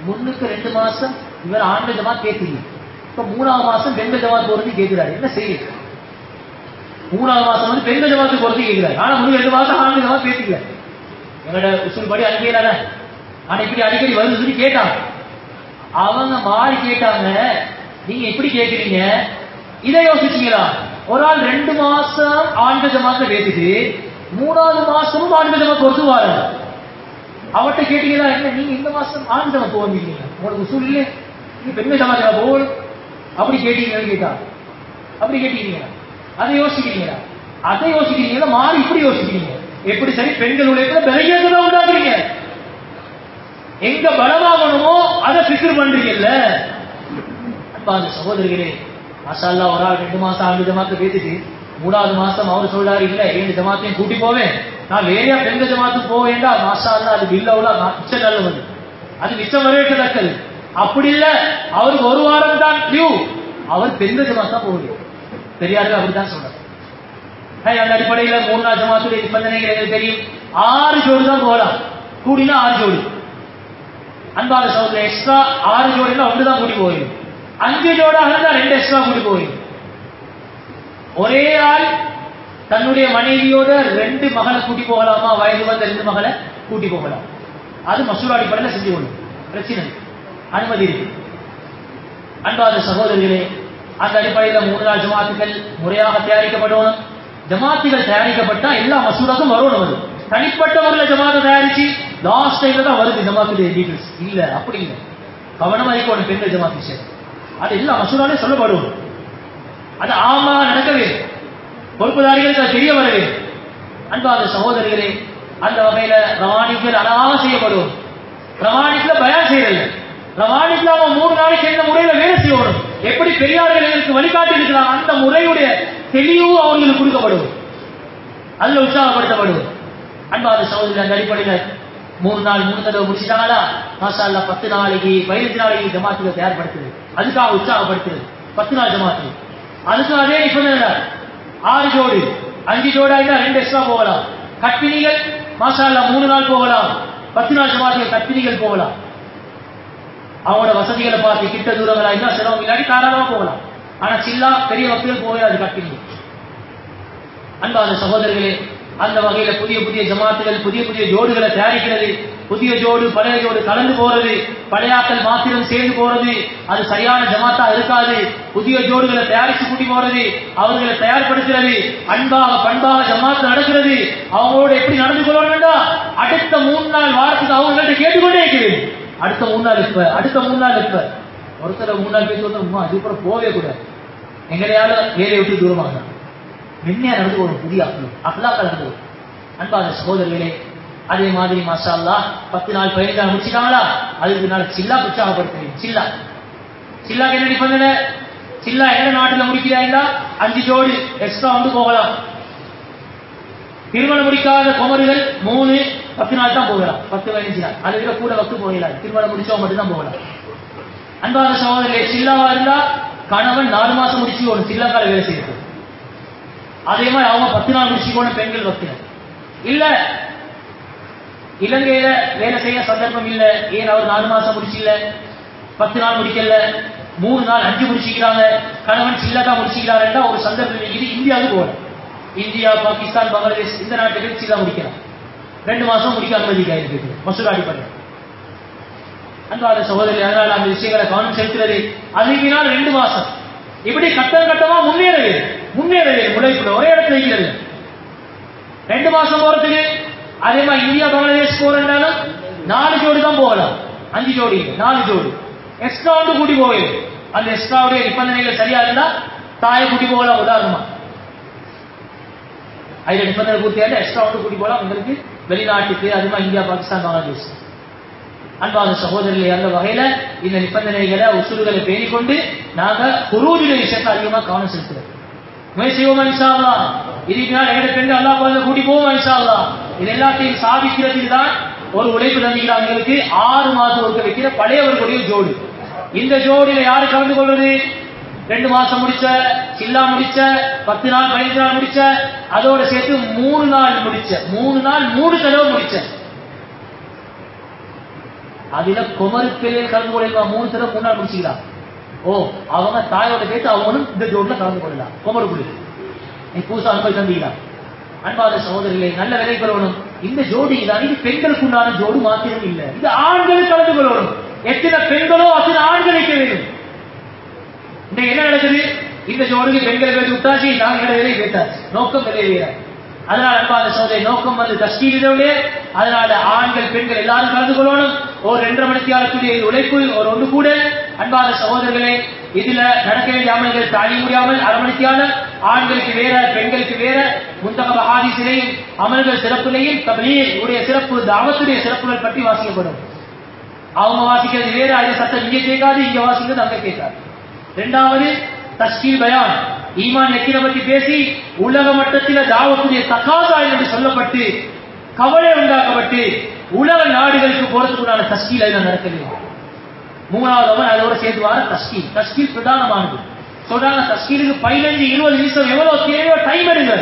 முன்னுக்கு 2 மாசம் இவர் ஆண்கள் ஜமாத் கேட்கிறீங்க, இப்ப 3வது மாசம் பெண்கள் ஜமாத் போறது கேட்கிறாரு, என்ன செய்யுங்க? 3வது மாசம் வந்து பெண்கள் ஜமாத்துக்கு போறது கேட்கிறாரு, ஆனா முழு 2 மாசம் ஆண்கள் ஜமாத் பேசிக்கல. எங்களோட உசூல் படி அனுப்பியலாத, ஆனா இப்படி அடிக்கடி வருது சொல்லி கேட்டாங்க. அவங்க மாறி கேட்டாங்க, நீங்க எப்படி கேட்கிறீங்க, இதை யோசிச்சீங்களா? ஒரு ஆள் 2 மாசம் ஆண்கள் ஜமாத்துல பேசிட்டு 3வது மாசமும் ஆண்கள் ஜமாத் பொறுத்து வார அவர்கிட்ட கேட்டீங்களா, என்ன நீங்க இந்த மாசம் ஆண்கள் ஜமாத் போவீங்க, உங்களுக்கு உசூல் இல்லையே, நீங்க பெண்கள் ஜமாத்துல போல் அப்படி கேட்டீங்கன்னு கேட்டா, அப்படி கேட்டீங்க, அதை யோசிக்கிறீங்களா? அதை யோசிக்கிறீங்களா? மாறி இப்படி யோசிக்கிறீங்க, எப்படி சரி பெண்கள் உழைப்புல பெருகியதான் உண்டாக்குறீங்க, எங்க பலமாகணுமோ அதை ஃபிக்ர் பண்றீங்கல்ல. அன்பான சகோதரிகளே, மாஷா அல்லாஹ், ஒரு ஆள் 2 மாசம் ஆண்டு ஜமாத்தை பேசிட்டு 3வது மாசம் அவர் சொல்றாரு, இல்ல 2 ஜமாத்தையும் கூட்டி போவேன், நான் வேறையா பெண்கள் ஜமாத்துக்கு போவேண்டா. மாஷா அல்லாஹ், அது பில்லவுல மிச்சம் நல்லது, அது மிச்சம் வரவேற்கத்தக்கது. அப்படி இல்ல, அவருக்கு 1 வாரம் தான் டியூ, அவர் பெண்கள் ஜமாத் தான் போகுது. பெரியார்கள் அப்படித்தான் சொல்றாங்க. அந்த அடிப்படையில 3 நாள் ஜமாத்துடைய நிபந்தனைகள் எங்களுக்கு தெரியும். 6 ஜோடி தான் போகலாம், கூடினா 6 ஜோடி. அன்பான சகோதரர், எக்ஸ்ட்ரா 6 ஜோடினா 1 தான் கூட்டி போயிடும். 5 ஜோடாக இருந்தால் 2 எக்ஸ்ட்ரா கூட்டி போயிடும். ஒரே ஆள் தன்னுடைய மனைவியோட 2 மகளை கூட்டி போகலாமா? வயது வந்த 2 மகளை கூட்டி போகலாம். அது மசூரா அடிப்படையில் செஞ்சு கொள்ளும், பிரச்சனை அனுமதி இருக்கு. அன்பான சகோதரர்களே, அந்த அடிப்படையில் 3 நாள் ஜமாத்துகள் முறையாக தயாரிக்கப்படணும். ஜமாத்துகள் தயாரிக்கப்பட்டா எல்லா மசூராக்கும் வரணும். அது தனிப்பட்ட முறையில் ஜமாத்தை தயாரிச்சு லாஸ்ட் டைம்ல தான் வருது ஜமாத்துடைய டீட்டெயில்ஸ். இல்ல, அப்படி இல்லை. கவனமா இருக்கணும் பெண்கள் ஜமாத் விஷயம். அது எல்லா மசூராலே சொல்லப்படும். அது ஆமா நடக்கவே, பொறுப்புதாரிகளுக்கு அது தெரிய வரவே. அன்பான சகோதரிகளே, அந்த வகையில ரவானிகள் அழகாக செய்யப்படும். ரவானிக்குல பயான் செய்யறது, ரவானிக்குல அவன் 3 நாளைக்கு எந்த முறையில வேலை செய்யணும், எப்படி பெரியார்கள் எங்களுக்கு வழிகாட்டி இருக்கிறாங்க அந்த முறையுடைய தெளிவு அவர்களுக்கு கொடுக்கப்படும், அதுல உற்சாகப்படுத்தப்படும். அன்பான சகோதரி, அந்த அடிப்படையில் 3 நாள் 3 தடவை முடிச்சுட்டாங்களா, மாஷா அல்லாஹ் 10 நாளைக்கு 15 நாளைக்கு ஜமாத்துகளை தயார்படுத்துது, அதுக்காக உற்சாகப்படுத்துது. 10 நாள் ஜமாத்து, அதுக்கு அதே நிபந்தனை 6 ஜோடி, 5 ஜோடா இருந்தா 2 எக்ஸ்ட்ரா போகலாம். கற்பிணிகள் மாஷா அல்லாஹ் 3 நாள் போகலாம். 10 நாள் ஜமாத்துகள் கற்பிணிகள் போகலாம். அவங்களோட வசதிகளை பார்த்து கிட்ட தூரங்களா இருந்தா சிரமம் இல்லாட்டி தாராளமா போகலாம். ஆனா சில்லா பெரிய வகையில் போகாது கற்பிணி. அன்பான சகோதரர்களே, அந்த வகையில புதிய புதிய ஜமாத்துகள் புதிய புதிய ஜோடுகளை தயாரிக்கிறது. புதிய ஜோடு பழைய ஜோடு கலந்து போறது, பழையாக்கள் மாத்திரம் சேர்ந்து போறது, அது சரியான ஜமாத்தா இருக்காது. புதிய ஜோடுகளை தயாரிச்சு கூட்டி போறது, அவர்களை தயார்படுத்துறது, அன்பாக பண்பாக ஜமாத்து நடக்கிறது. அவங்களோட எப்படி நடந்து கொள்ளணும்னா அடுத்த 3 நாள் வாரத்துக்கு அவங்கள்ட்ட கேட்டுக்கொண்டே இருக்கிறது. அடுத்த 3 நாள் இப்ப, அடுத்த 3 நாள் இப்ப. ஒருத்தர் 3 நாள் பேசி வந்தோம், அதுக்கப்புறம் போவே கூடாது, எங்களையால வேலையை விட்டு தூரமாக மென்மையா நடந்து போகணும். புதிய அஃப்லாக்கள் நடந்து. அன்பான சகோதரர்களே, அதே மாதிரி மாஷா அல்லாஹ் 10 நாள் 15 நாள் முடிச்சுட்டாங்களா, அதுக்கு நாள் சில்லா உற்சாகப்படுத்துறீங்க. சில்லாக்கு என்ன நிபந்தனை? சில்லா எந்த நாட்டில் முடிக்கிறாங்களா 5 ஜோடி எக்ஸ்ட்ரா வந்து போகலாம். திருமணம் முடிக்காத குமரிகள் 3 10 நாள் தான் போகலாம், 10-15 நாள், அதை விட கூட வக்கு போகலாம். திருமணம் முடிச்சவங்க மட்டும்தான் போகலாம். அன்பான சகோதரர்களே, சில்லாவா இருந்தா கணவன் 4 மாசம் முடிச்சு ஒரு சில்லாக்கால வேலை செய்யறது. அதே மாதிரி அவங்க 10 நாள் முடிச்சு போன பெண்கள் வக்கினர் இல்ல. இலங்கையில வேலை செய்ய சந்தர்ப்பம் இல்ல, ஏன் அவர் 4 மாசம் முடிச்சில்ல, 10 நாள் முடிக்கல, 3 நாள் 5 முடிச்சுக்கிறாங்க, கணவன் சில்லதான் முடிச்சுக்கிறாருன்னா ஒரு சந்தர்ப்பம் இது இந்தியாவுக்கு போகலாம். இந்தியா, பாகிஸ்தான், பங்களாதேஷ் இந்த நாட்டுக்கு சில்லா முடிக்கலாம். 2 மாசம் முடிக்க அனுமதிக்காயிருக்கு மசூரா அடிப்படை. அன்பான சகோதரி, அதனால அந்த விஷயங்களை கவனம் செலுத்துறது. அதுக்கு 2 மாசம் இப்படி கட்டம் கட்டமா முன்னேறவே உழைப்புல ஒரே இடத்துல இருக்கிறது. 2 மாசம் போறதுக்கு அதே மாதிரி இந்தியா பங்களாதேஷ் போறதுனாலும் 4 ஜோடி தான் போகலாம், 5 ஜோடி 4 ஜோடி எக்ஸ்ட்ரா வந்து கூட்டி போயிடும். அந்த எக்ஸ்ட்ராவுடைய நிபந்தனைகள் சரியா இருந்தா தாயை கூட்டி போகலாம். உதாரணமா அதுல நிபந்தனை பூர்த்தியாக எக்ஸ்ட்ரா வந்து கூட்டி போகலாம் உங்களுக்கு வெளிநாட்டுக்கு, அது மாதிரி இந்தியா, பாகிஸ்தான், பங்களாதேஷ். அன்பான சகோதரர்களே, அந்த வகையில இந்த நிபந்தனைகளை உசூல்களை பேணிக்கொண்டு நாங்க குரூஜுடைய விஷயத்தை அதிகமா கவனம் செலுத்துறோம். முயற்சி செய்வோமா இன்ஷா அல்லாஹ். இதுக்கு நாள் எங்க பெண்ணு அல்லாஹ் பாருங்க கூட்டி போவோமா இன்ஷா அல்லாஹ். இது எல்லாத்தையும் சாதிக்கிறதுக்கு தான் ஒரு உழைப்பு தந்திக்கிறாங்களுக்கு 6 மாதம் ஒருக்க வைக்கிற பழையவர்களுடைய ஜோடு. இந்த ஜோடியில யாரு கலந்து கொள்வது? 2 மாசம் முடிச்ச, சில்லா முடிச்ச, 10 நாள் 15 நாள் முடிச்ச, அதோட சேர்த்து 3 நாள் முடிச்ச, 3 நாள் 3 தடவை முடிச்ச. அதுல குமருக்கு கலந்து கொள்ளலாம். 3 தடவை 3 நாள் முடிச்சுக்கலாம். ஓ, அவங்க தாயோட கேட்டு அவங்களும் இந்த ஜோடில கலந்து கொள்ளலாம். குமருக்கு நீ புதுசா அனுப்பி தந்தீங்களா? அன்பாத சகோதரிகளை நல்ல விலை பெறணும். இந்த ஜோடி தான் இது பெண்களுக்கு உண்டான ஜோடி மாத்திரம் இல்லை, இது ஆண்களுக்கு கலந்து கொள்ளணும். எத்தனை பெண்களோ அத்தனை ஆண்களுக்கு வேண்டும். இந்த என்ன நடக்குது? இந்த ஜோடிக்கு பெண்களை பேசி விட்டாச்சு, நாங்கள் வேலை கேட்டாச்சு, நோக்கம் வேலை வேற. அதனால அன்பாத சகோதரி, நோக்கம் வந்து தஸ்கீரிலே. அதனால ஆண்கள் பெண்கள் எல்லாரும் கலந்து கொள்ளணும். ஒரு 2.5 மணி நேரத்துடைய உழைப்பு ஒரு ஒன்று கூட. அன்பாத சகோதரர்களே, இதுல நடக்க வேண்டிய அமல்கள் தாழி முடியாமல் 1/2 மணி நேரம் ஆண்களுக்கு வேற பெண்களுக்கு வேற முந்தகப ஹாதீஸிலேயும் அமல்கள் சிறப்புலையும் தப்லீக் உடைய சிறப்பு, தாவத்துடைய சிறப்புகள் பற்றி வாசிக்கப்படும். அவங்க வாசிக்கிறது வேற, அது சத்தம் இங்க கேட்காது, இங்க வாசிக்கிறது அங்க கேட்காது. 2வது தஸ்கீல் பயான், ஈமான் யக்கீனை பற்றி பேசி உலக மட்டத்தில் தாவத்துடைய தகாதா என்று சொல்லப்பட்டு கவலை உண்டாக்கப்பட்டு உலக நாடுகளுக்கு போறதுக்குண்டான தஸ்கீல் அதில் நடக்கவில்லை. 3வது அதோட சேர்த்து வார தஸ்கீல் பிரதானமானது. சொல்றாங்க தஸ்கீருக்கு 15-20 நிமிஷம் எவ்வளவு தேவையோ டைம் எடுங்க.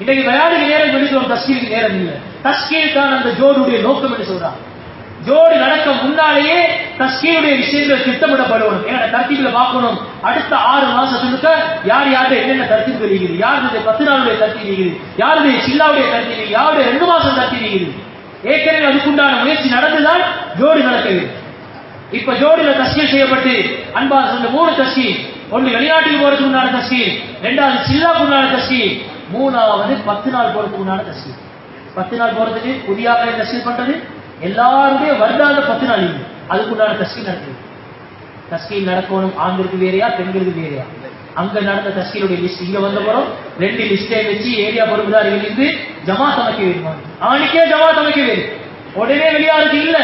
இன்னைக்கு பயானுக்கு நேரம் எடுக்கிறோம், தஸ்கீருக்கு நேரம் இல்லை. தஸ்கீருக்கான அந்த ஜோடுடைய நோக்கம் என்று சொல்றாங்க. ஜோடு நடக்க முன்னாலேயே தஸ்கீருடைய விஷயங்கள் திட்டமிடப்படணும். ஏன்னா தர்த்தீபில் பார்க்கணும், அடுத்த 6 மாசத்துக்கு யார் யாருடைய என்னென்ன தர்த்தீப் இருக்குது, யாருடைய 10 நாளுடைய தர்த்தீப் இருக்குது, யாருடைய சில்லாவுடைய தர்த்தீப், யாருடைய 2 மாசம் தர்த்தீப் இருக்குது. ஏற்கனவே அதுக்குண்டான முயற்சி நடந்துதான் ஜோடு நடக்குது. இப்ப ஜோடில தஸ்கீர் செய்யப்பட்டு அன்பா சொன்ன 3 தஸ்கீர், ஒன்று வெளிநாட்டுக்கு போறதுக்கு உண்டான தஸ்கீர், 2வது சில்லாவுக்கு உண்டான தஸ்கீர், 3வது 10 நாள் போறதுக்கு உண்டான தஸ்கீர். 10 நாள் போறதுக்கு புதியாக தஸ்கீர் பண்றது, எல்லாருடைய வருடாந்த 10 நாள் இல்லை, அதுக்குண்டான தஸ்கீர் நடக்குது. தஸ்கீர் நடக்கணும், ஆண்களுக்கு வேறையா பெண்களுக்கு வேறையா? அங்க நடந்த தஸ்கீருடைய லிஸ்ட் இங்க வந்த போறோம். 2 லிஸ்டை வச்சு ஏரியா பொறுப்புதாரிகள் இருந்து ஜமாத் அமைக்க வேண்டுமா? ஆணுக்கே ஜமாத் அமைக்க வேண்டும். உடனே வெளியாகிறது இல்ல,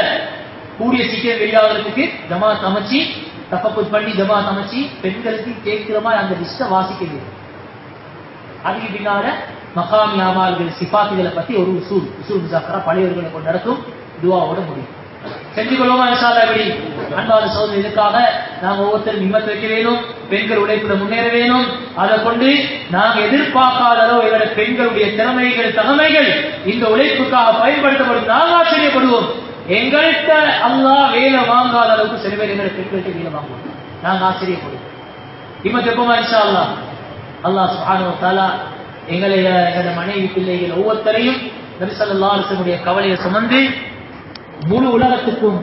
கூடிய சீக்கிரம் வெளியாகிறதுக்கு ஜமாத் அமைச்சு தஃபக்குத் பண்ணி ஜமாத் அமைச்சு பெண்களுக்கு கேட்கிற மாதிரி அந்த லிஸ்ட வாசிக்க வேண்டும். அதுக்கு பின்னால மகாமி அமால்கள் சிபாத்துகளை பத்தி ஒரு உசூல் முஸாக்கரா பழையவர்களை கொண்டு நடக்கும் துஆவோட முடியும். செஞ்சு கொள்வோமா இன்ஷா அல்லாஹ்? எப்படி அன்பான சகோதரர், இதுக்காக நாம் ஒவ்வொருத்தரும் நிம்மத் வைக்க வேணும், பெண்கள் உழைப்புல முன்னேற வேணும். அதை கொண்டு நாங்கள் எதிர்பார்க்காத அளவு எங்களுடைய பெண்களுடைய திறமைகள் தகமைகள் இந்த உழைப்புக்காக பயன்படுத்தப்படும். நாங்கள் ஆச்சரியப்படுவோம். எங்கள்கிட்ட அல்லாஹ் வேலை வாங்காத அளவுக்கு சில பேர் எங்களுடைய பெண்கள்கிட்ட வேலை வாங்குவோம், நாங்கள் ஆச்சரியப்படுவோம். நிம்மத் வைப்போமா இன்ஷா அல்லாஹ்? அல்லாஹ் சுப்ஹானஹு வ தஆலா எங்களுடைய மனைவி பிள்ளைகள் ஒவ்வொருத்தரையும் நபி ஸல்லல்லாஹு அலைஹி வஸல்லம் கவலையை சுமந்து முழு உலகத்துக்கும்